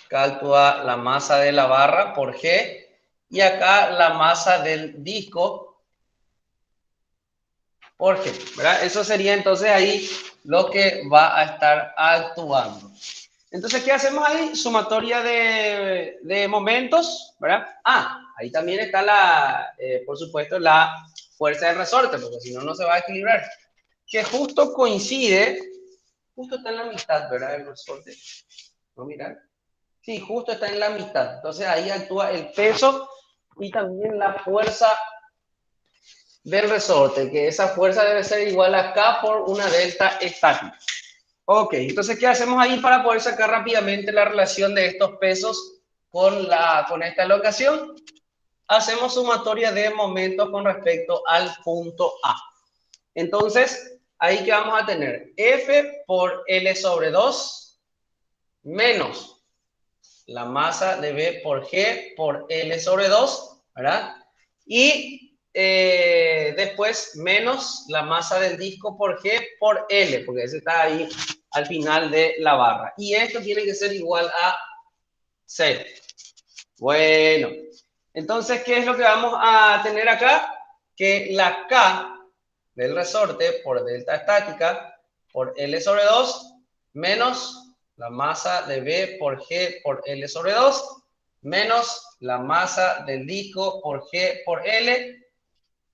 acá actúa la masa de la barra por G, y acá la masa del disco por G, ¿verdad? Eso sería entonces ahí lo que va a estar actuando. Entonces, ¿qué hacemos ahí? Sumatoria de momentos, ¿verdad? Ah, ahí también está por supuesto, la fuerza del resorte, porque si no, no se va a equilibrar. Que justo coincide, justo está en la mitad, ¿verdad? El resorte. ¿No mirar? Sí, justo está en la mitad. Entonces, ahí actúa el peso y también la fuerza del resorte, que esa fuerza debe ser igual a K por una delta estática. Ok, entonces, ¿qué hacemos ahí para poder sacar rápidamente la relación de estos pesos con esta elocación? Hacemos sumatoria de momentos con respecto al punto A. Entonces, ahí que vamos a tener F por L sobre 2 menos la masa de B por G por L sobre 2, ¿verdad? Y después menos la masa del disco por G por L, porque ese está ahí al final de la barra. Y esto tiene que ser igual a 0. Bueno, entonces, ¿qué es lo que vamos a tener acá? Que la K del resorte por delta estática por L sobre 2 menos la masa de B por G por L sobre 2 menos la masa del disco por G por L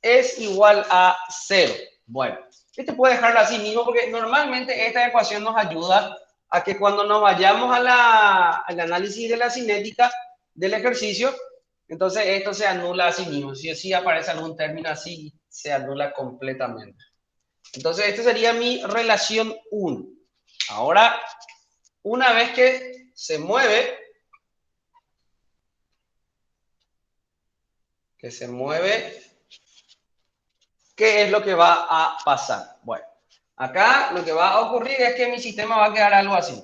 es igual a 0. Bueno, este puede dejarlo así mismo porque normalmente esta ecuación nos ayuda a que cuando nos vayamos al análisis de la cinética del ejercicio, entonces esto se anula a sí mismo. Si aparece algún término así, se anula completamente. Entonces, esta sería mi relación 1. Ahora, una vez que se mueve, ¿qué es lo que va a pasar? Bueno, acá lo que va a ocurrir es que mi sistema va a quedar algo así.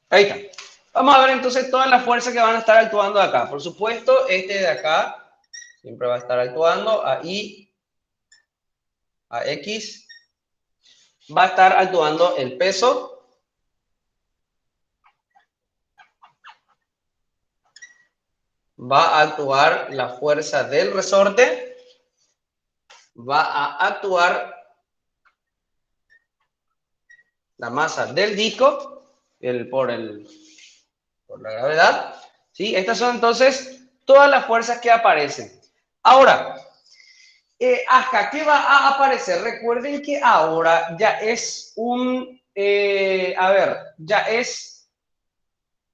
Ahí está. Vamos a ver entonces todas las fuerzas que van a estar actuando acá. Por supuesto, este de acá siempre va a estar actuando a Y, a X. Va a estar actuando el peso. Va a actuar la fuerza del resorte. Va a actuar la masa del disco por la gravedad. ¿Sí? Estas son entonces todas las fuerzas que aparecen. Ahora, acá, ¿qué va a aparecer? Recuerden que ahora ya es ya es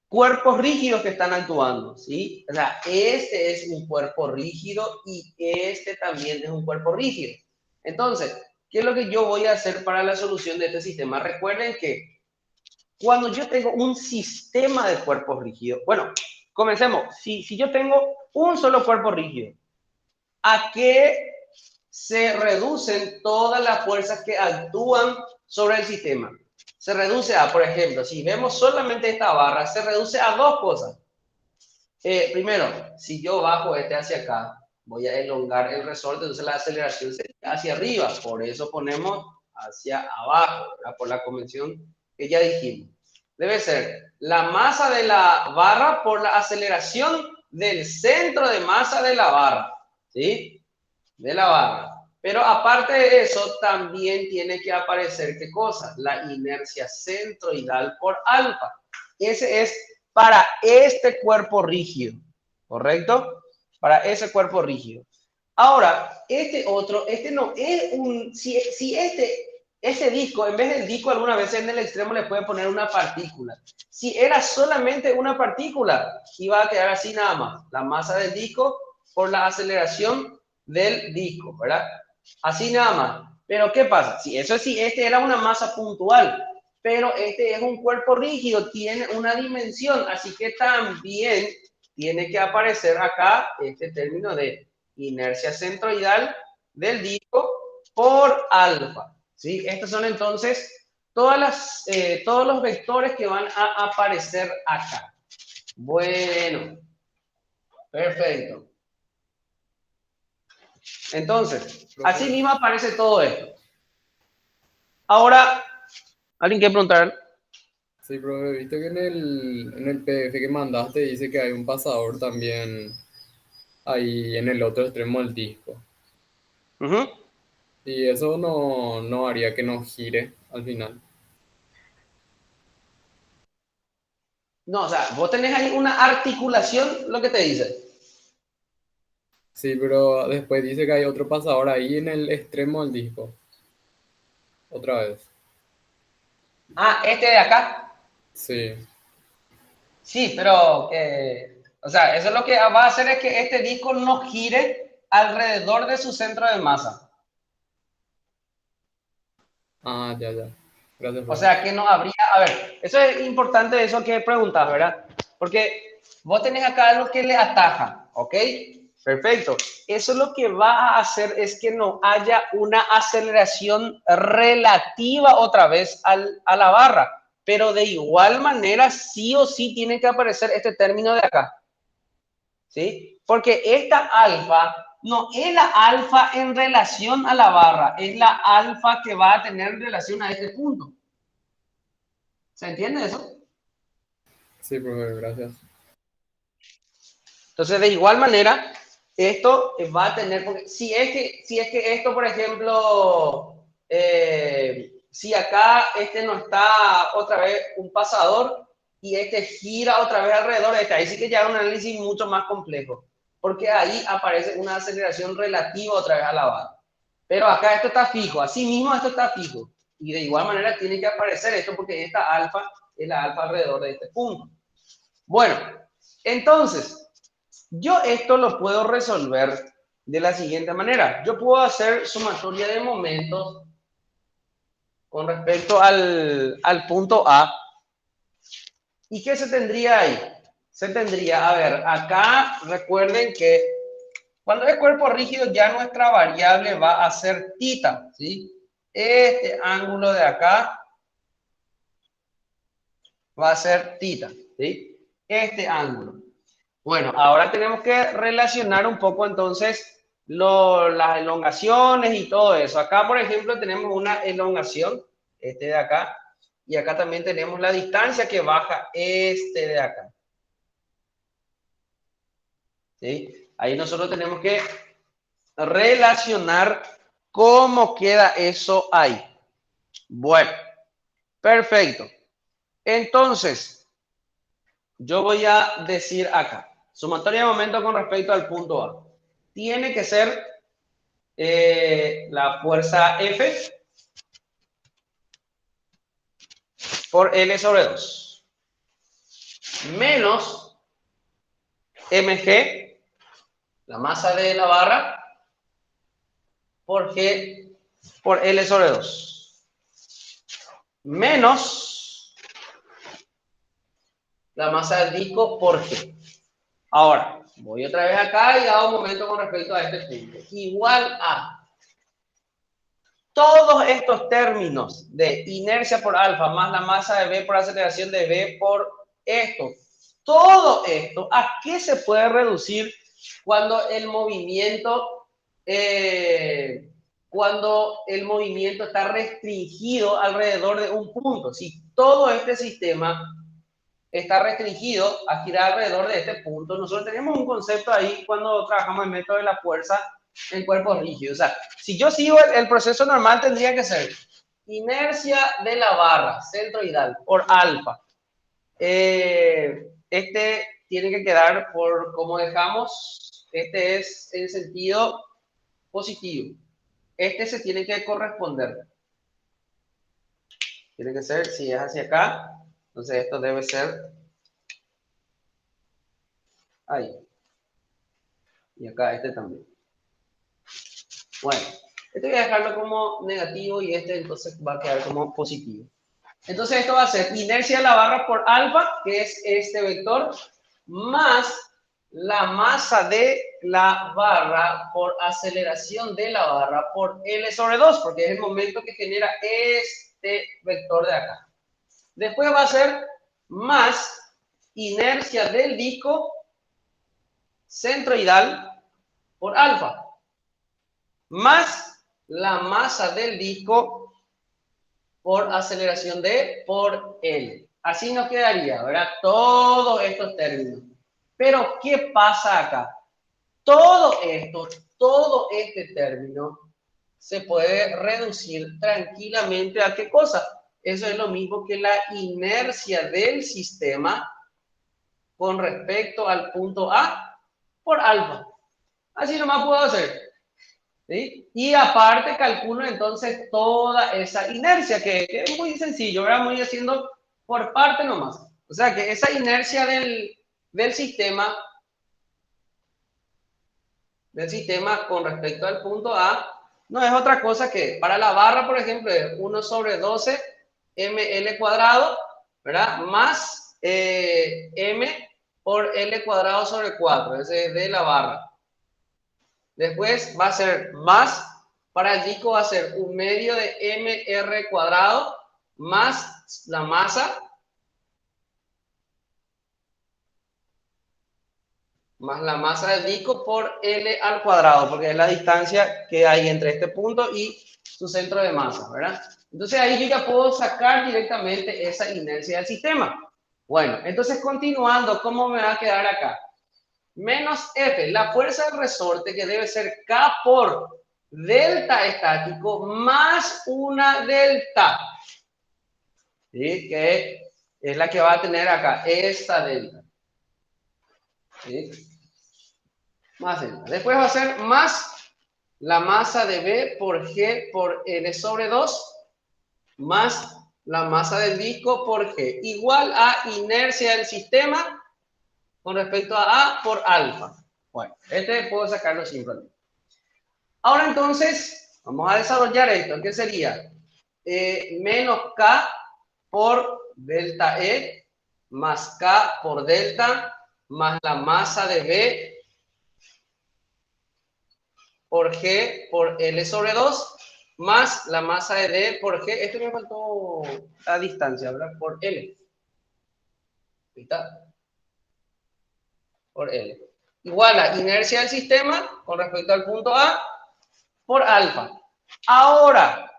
cuerpos rígidos que están actuando, ¿sí? O sea, este es un cuerpo rígido y este también es un cuerpo rígido. Entonces, ¿qué es lo que yo voy a hacer para la solución de este sistema? Recuerden que cuando yo tengo un sistema de cuerpos rígidos, bueno, comencemos. Si yo tengo un solo cuerpo rígido, ¿a qué se reducen todas las fuerzas que actúan sobre el sistema? Se reduce a, por ejemplo, si vemos solamente esta barra, se reduce a dos cosas. Primero, si yo bajo este hacia acá, voy a elongar el resorte, entonces la aceleración sería hacia arriba, por eso ponemos hacia abajo, ¿verdad? Por la convención que ya dijimos. Debe ser la masa de la barra por la aceleración del centro de masa de la barra, ¿sí? De la barra. Pero aparte de eso, también tiene que aparecer, ¿qué cosa? La inercia centroidal por alfa. Ese es para este cuerpo rígido, ¿correcto? Para ese cuerpo rígido. Ahora, este otro, este no es si este ese disco, en vez del disco, algunas veces en el extremo le puede poner una partícula. Si era solamente una partícula, iba a quedar así nada más, la masa del disco por la aceleración del disco, ¿verdad? Así nada más. Pero ¿qué pasa? Si eso sí, este era una masa puntual, pero este es un cuerpo rígido, tiene una dimensión, así que también tiene que aparecer acá este término de inercia centroidal del disco por alfa. ¿Sí? Estos son entonces todos los vectores que van a aparecer acá. Bueno, perfecto. Entonces, así Profe, mismo aparece todo esto. Ahora, ¿alguien quiere preguntar? sí, profe, viste que en el PDF que mandaste dice que hay un pasador también ahí en el otro extremo del disco. Uh-huh. Y eso no haría que nos gire al final. No, o sea, vos tenés ahí una articulación, lo que te dice. Sí, pero después dice que hay otro pasador ahí en el extremo del disco. Otra vez. Ah, este de acá. Sí. Sí, pero, o sea, eso lo que va a hacer es que este disco no gire alrededor de su centro de masa. Ah, ya, ya. Gracias, O profe. sea, que no habría, a ver, eso es importante, eso que preguntas, ¿verdad? Porque vos tenés acá algo que le ataja, ¿ok? Perfecto. Eso lo que va a hacer es que no haya una aceleración relativa otra vez a la barra, pero de igual manera sí o sí tiene que aparecer este término de acá, ¿sí? Porque esta alfa no es la alfa en relación a la barra, es la alfa que va a tener en relación a este punto. ¿Se entiende eso? Sí, profe, gracias. Entonces, de igual manera, esto va a tener, porque si es que esto, por ejemplo, si acá este no está otra vez un pasador y este gira otra vez alrededor de este, ahí sí que ya es un análisis mucho más complejo, porque ahí aparece una aceleración relativa otra vez a la barra. Pero acá esto está fijo, así mismo esto está fijo. Y de igual manera tiene que aparecer esto porque esta alfa es la alfa alrededor de este punto. Bueno, entonces, yo esto lo puedo resolver de la siguiente manera. Yo puedo hacer sumatoria de momentos con respecto al punto A. ¿Y qué se tendría ahí? Se tendría, a ver, acá recuerden que cuando es cuerpo rígido ya nuestra variable va a ser tita, ¿sí? Este ángulo de acá va a ser tita, ¿sí? Este ángulo. Bueno, ahora tenemos que relacionar un poco entonces las elongaciones y todo eso. Acá, por ejemplo, tenemos una elongación, este de acá, y acá también tenemos la distancia que baja este de acá. ¿Sí? Ahí nosotros tenemos que relacionar cómo queda eso ahí. Bueno, perfecto. Entonces, yo voy a decir acá, sumatoria de momento con respecto al punto A. Tiene que ser la fuerza F por L sobre 2 menos mg, la masa de la barra, por G por L sobre 2 menos la masa del disco por G. Ahora, voy otra vez acá y hago un momento con respecto a este punto. Igual a todos estos términos de inercia por alfa más la masa de V por aceleración de V por esto. Todo esto, ¿a qué se puede reducir cuando el movimiento, está restringido alrededor de un punto? Si todo este sistema está restringido a girar alrededor de este punto, nosotros tenemos un concepto ahí cuando trabajamos el método de la fuerza en cuerpos rígidos. O sea, si yo sigo el proceso normal, tendría que ser inercia de la barra centroidal por alfa. Este tiene que quedar por como dejamos, este es en sentido positivo. Este se tiene que corresponder. Tiene que ser, si es hacia acá, entonces esto debe ser ahí. Y acá este también. Bueno, este voy a dejarlo como negativo y este entonces va a quedar como positivo. Entonces esto va a ser inercia de la barra por alfa, que es este vector, más la masa de la barra por aceleración de la barra por L sobre 2, porque es el momento que genera este vector de acá. Después va a ser más inercia del disco centroidal por alfa, más la masa del disco por aceleración de por L. Así nos quedaría, ¿verdad? Todos estos términos. Pero, ¿qué pasa acá? Todo esto, todo este término se puede reducir tranquilamente a ¿qué cosa? Eso es lo mismo que la inercia del sistema con respecto al punto A por alfa. Así nomás puedo hacer. ¿Sí? Y aparte calculo entonces toda esa inercia, que es muy sencillo, ¿verdad? Voy haciendo por parte nomás. O sea que esa inercia del sistema con respecto al punto A no es otra cosa que para la barra, por ejemplo, es 1 sobre 12 ml cuadrado, ¿verdad? Más m por L cuadrado sobre 4, ese es de la barra. Después va a ser más, para el disco va a ser 1/2 de mr cuadrado más la masa, del disco por L al cuadrado, porque es la distancia que hay entre este punto y su centro de masa, ¿verdad? Entonces ahí yo ya puedo sacar directamente esa inercia del sistema. Bueno, entonces continuando, ¿cómo me va a quedar acá? Menos F, la fuerza del resorte, que debe ser K por delta estático más una delta, ¿sí? Que es la que va a tener acá, esta delta. ¿Sí? Más delta. Después va a ser más la masa de B por G por L sobre 2 más la masa del disco por G, igual a inercia del sistema con respecto a A por alfa. Bueno, este puedo sacarlo sin problema. Ahora entonces, vamos a desarrollar esto. ¿Qué sería? Menos K por delta E más K por delta más la masa de B por G por L sobre 2 más la masa de D por G. Esto me faltó a distancia, ¿verdad? Por L. Ahí está. Por L. Igual a inercia del sistema con respecto al punto A por alfa. Ahora,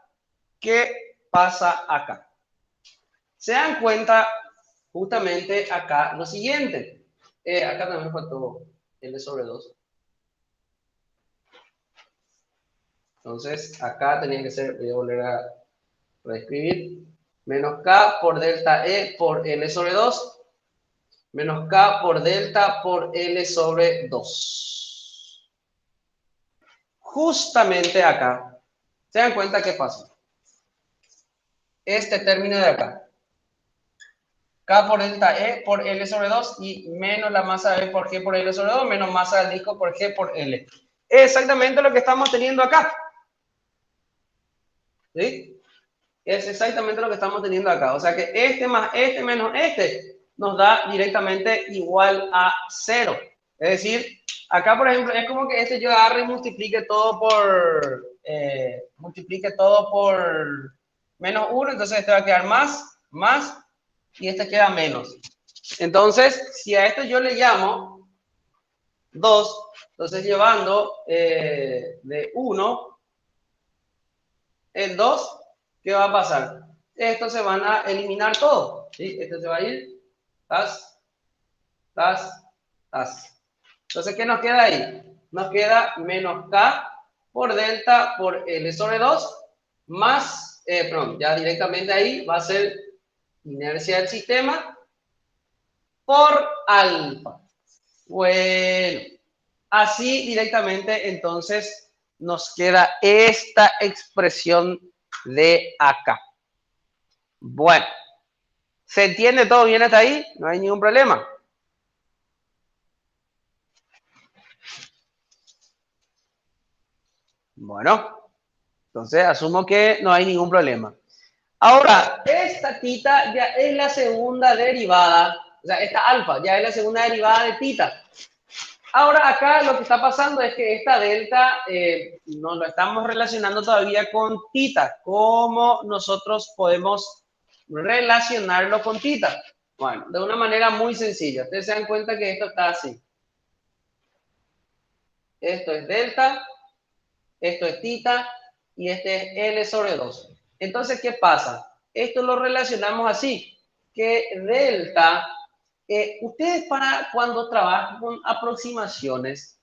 ¿qué pasa acá? Se dan cuenta justamente acá lo siguiente. Acá también me faltó L sobre 2. Entonces, acá tenía que ser, voy a volver a reescribir, menos K por delta E por L sobre 2, menos K por delta por L sobre 2. Justamente acá, ¿se dan cuenta qué pasa? Este término de acá, K por delta E por L sobre 2 y menos la masa de B por G por L sobre 2, menos masa del disco por G por L. Es exactamente lo que estamos teniendo acá. ¿Sí? Es exactamente lo que estamos teniendo acá. O sea que este más este menos este nos da directamente igual a 0. Es decir, acá por ejemplo es como que este yo agarre y multiplique todo por menos 1. Entonces este va a quedar más y este queda menos. Entonces, si a esto yo le llamo 2, entonces llevando de 1, el 2, ¿qué va a pasar? Estos se van a eliminar todo, ¿sí? Este se va a ir, tas. Entonces, ¿qué nos queda ahí? Nos queda menos K por delta por L sobre 2, más, ya directamente ahí va a ser inercia del sistema por alfa. Bueno, así directamente entonces nos queda esta expresión de acá. Bueno, ¿se entiende todo bien hasta ahí? No hay ningún problema. Bueno, entonces asumo que no hay ningún problema. Ahora, esta tita ya es la segunda derivada, o sea, esta alfa ya es la segunda derivada de tita. Ahora acá lo que está pasando es que esta delta no lo estamos relacionando todavía con tita. ¿Cómo nosotros podemos relacionarlo con tita? Bueno, de una manera muy sencilla. Ustedes se dan cuenta que esto está así. Esto es delta, esto es tita y este es L sobre 2. Entonces, ¿qué pasa? Esto lo relacionamos así, que delta, ustedes para cuando trabajan con aproximaciones,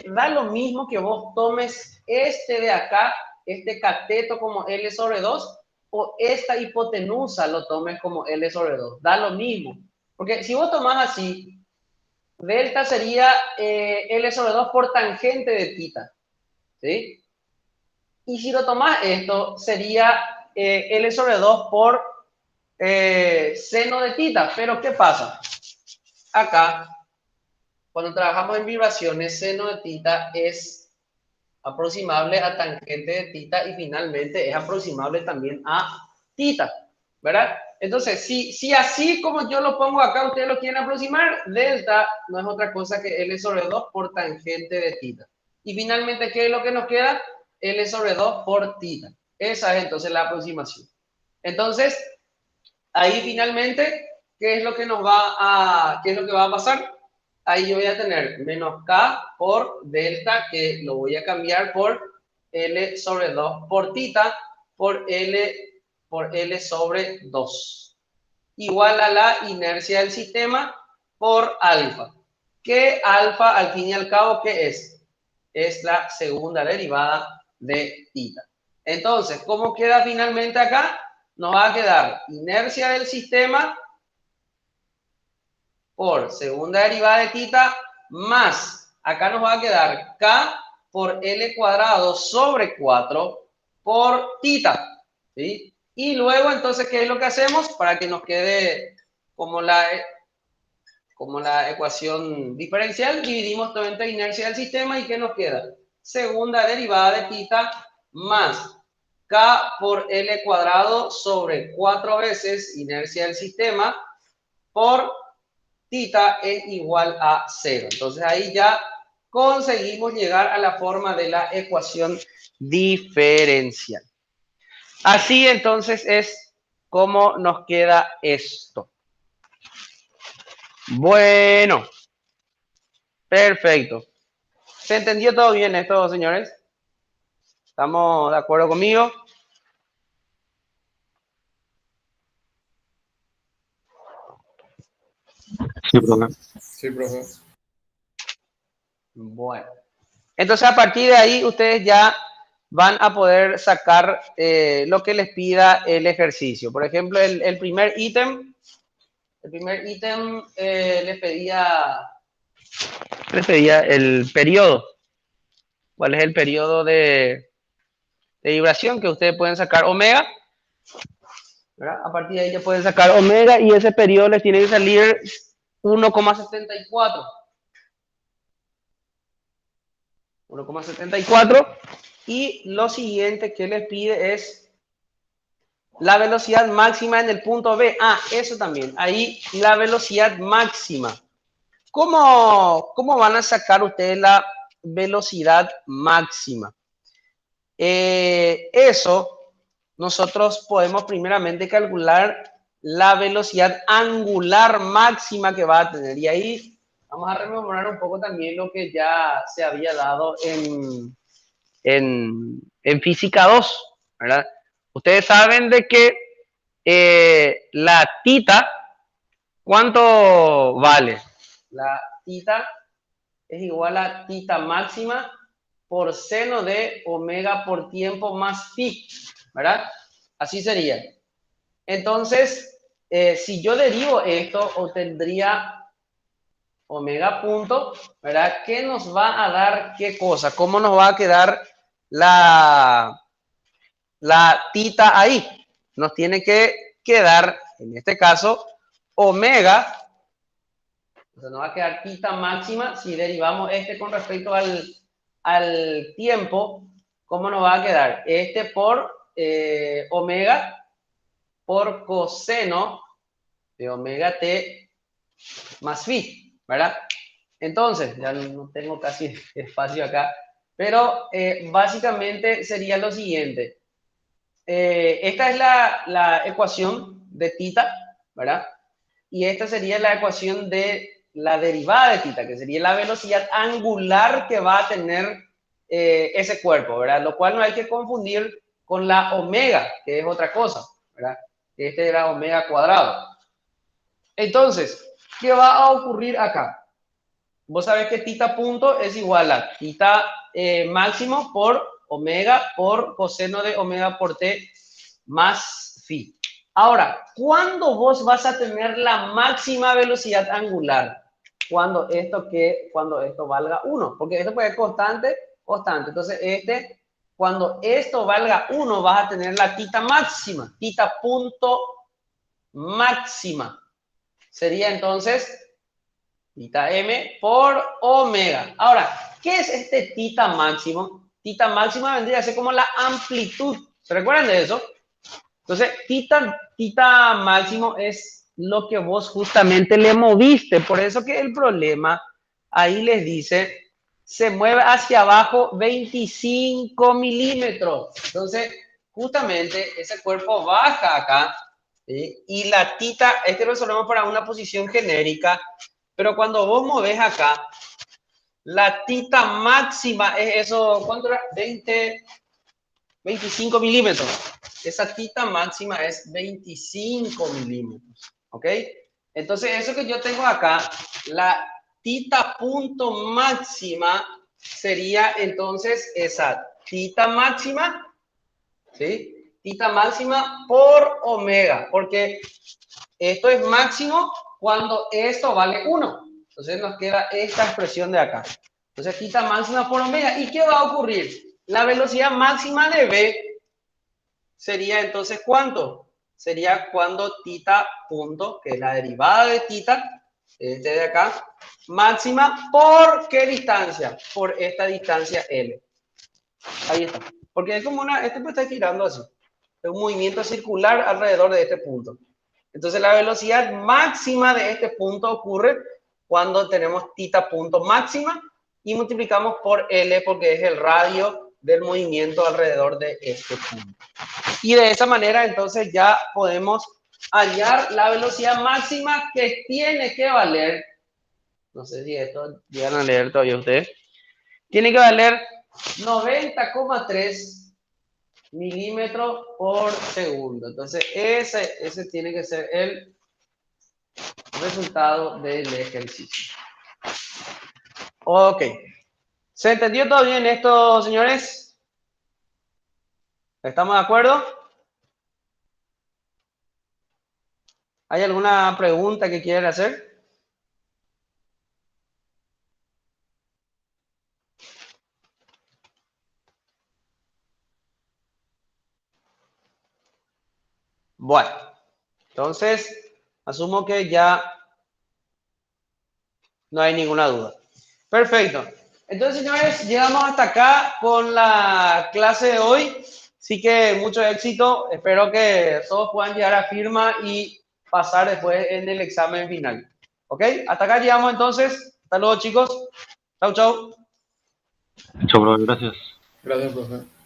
da lo mismo que vos tomes este de acá, este cateto como L sobre 2, o esta hipotenusa lo tomes como L sobre 2. Da lo mismo. Porque si vos tomás así, delta sería L sobre 2 por tangente de tita. ¿Sí? Y si lo tomás esto, sería L sobre 2 por seno de tita. Pero ¿qué pasa? Acá, cuando trabajamos en vibraciones, seno de tita es aproximable a tangente de tita y finalmente es aproximable también a tita, ¿verdad? Entonces, si así como yo lo pongo acá, ustedes lo quieren aproximar, delta no es otra cosa que L sobre 2 por tangente de tita. Y finalmente, ¿qué es lo que nos queda? L sobre 2 por tita. Esa es entonces la aproximación. Entonces, ahí finalmente, ¿qué es lo que qué es lo que va a pasar? Ahí yo voy a tener menos K por delta, que lo voy a cambiar por L sobre 2 por tita, por L sobre 2. Igual a la inercia del sistema por alfa. ¿Qué alfa, al fin y al cabo, qué es? Es la segunda derivada de tita. Entonces, ¿cómo queda finalmente acá? Nos va a quedar inercia del sistema por segunda derivada de tita más, acá nos va a quedar K por L cuadrado sobre 4 por tita, ¿sí? Y luego, entonces, ¿qué es lo que hacemos? Para que nos quede como la ecuación diferencial, dividimos todo entre inercia del sistema y ¿qué nos queda? Segunda derivada de tita más K por L cuadrado sobre 4 veces inercia del sistema por tita es igual a 0. Entonces ahí ya conseguimos llegar a la forma de la ecuación diferencial. Así entonces es como nos queda esto. Bueno, perfecto. ¿Se entendió todo bien esto, señores? ¿Estamos de acuerdo conmigo? Sí, profe. Sí, profe. Bueno. Entonces a partir de ahí ustedes ya van a poder sacar lo que les pida el ejercicio. Por ejemplo, el primer ítem les pedía el periodo. ¿Cuál es el periodo de vibración? Que ustedes pueden sacar omega, ¿verdad? A partir de ahí ya pueden sacar omega y ese periodo les tiene que salir 1,74. 1,74. Y lo siguiente que les pide es la velocidad máxima en el punto B. Ah, eso también. Ahí la velocidad máxima. ¿Cómo van a sacar ustedes la velocidad máxima? Eso nosotros podemos primeramente calcular la velocidad angular máxima que va a tener. Y ahí vamos a rememorar un poco también lo que ya se había dado en física 2, ¿verdad? Ustedes saben de que la tita, ¿cuánto vale? La tita es igual a tita máxima por seno de omega por tiempo más phi, ¿verdad? Así sería. Entonces, si yo derivo esto, obtendría omega punto, ¿verdad? ¿Qué nos va a dar qué cosa? ¿Cómo nos va a quedar la tita ahí? nos tiene que quedar, en este caso, omega. Entonces nos va a quedar tita máxima. Si derivamos este con respecto al tiempo, ¿cómo nos va a quedar? Este por omega por coseno de omega t más phi, ¿verdad? Entonces, ya no tengo casi espacio acá, pero básicamente sería lo siguiente. Esta es la ecuación de tita, ¿verdad? Y esta sería la ecuación de la derivada de tita, que sería la velocidad angular que va a tener ese cuerpo, ¿verdad? Lo cual no hay que confundir con la omega, que es otra cosa, ¿verdad? Este era omega cuadrado. Entonces, ¿qué va a ocurrir acá? Vos sabés que tita punto es igual a tita máximo por omega por coseno de omega por t más phi. Ahora, ¿cuándo vos vas a tener la máxima velocidad angular? Cuando esto valga 1, porque esto puede ser constante. Entonces, cuando esto valga 1, vas a tener la tita máxima, tita punto máxima. Sería entonces tita m por omega. Ahora, ¿qué es este tita máximo? Tita máxima vendría a ser como la amplitud. ¿Se recuerdan de eso? Entonces, tita máximo es lo que vos justamente le moviste. Por eso que el problema ahí les dice, se mueve hacia abajo 25 milímetros. Entonces, justamente ese cuerpo baja acá, ¿sí? Y la tita, lo resolvemos para una posición genérica, pero cuando vos movés acá, la tita máxima es eso, ¿cuánto era? 25 milímetros. Esa tita máxima es 25 milímetros, ¿ok? Entonces, eso que yo tengo acá, la tita punto máxima sería entonces esa tita máxima, ¿sí? Tita máxima por omega, porque esto es máximo cuando esto vale 1. Entonces nos queda esta expresión de acá. Entonces, tita máxima por omega. ¿Y qué va a ocurrir? La velocidad máxima de v sería entonces ¿cuánto? Sería cuando tita punto, que es la derivada de tita, de acá, máxima, ¿por qué distancia? Por esta distancia L. Ahí está. Porque es como este puede estar girando así. Es un movimiento circular alrededor de este punto. Entonces la velocidad máxima de este punto ocurre cuando tenemos tita punto máxima y multiplicamos por L porque es el radio del movimiento alrededor de este punto. Y de esa manera entonces ya podemos hallar la velocidad máxima que tiene que valer, no sé si esto llegan a leer todavía ustedes, tiene que valer 90,3 milímetros por segundo. Entonces ese tiene que ser el resultado del ejercicio. Ok. ¿Se entendió todo bien esto, señores? ¿Estamos de acuerdo? ¿Hay alguna pregunta que quieran hacer? Bueno, entonces asumo que ya no hay ninguna duda. Perfecto. Entonces, señores, llegamos hasta acá con la clase de hoy. Así que mucho éxito. Espero que todos puedan llegar a firma y pasar después en el examen final. ¿Ok? Hasta acá llegamos entonces. Hasta luego, chicos. Chau, chau. Chao, profe, gracias. Gracias, profe.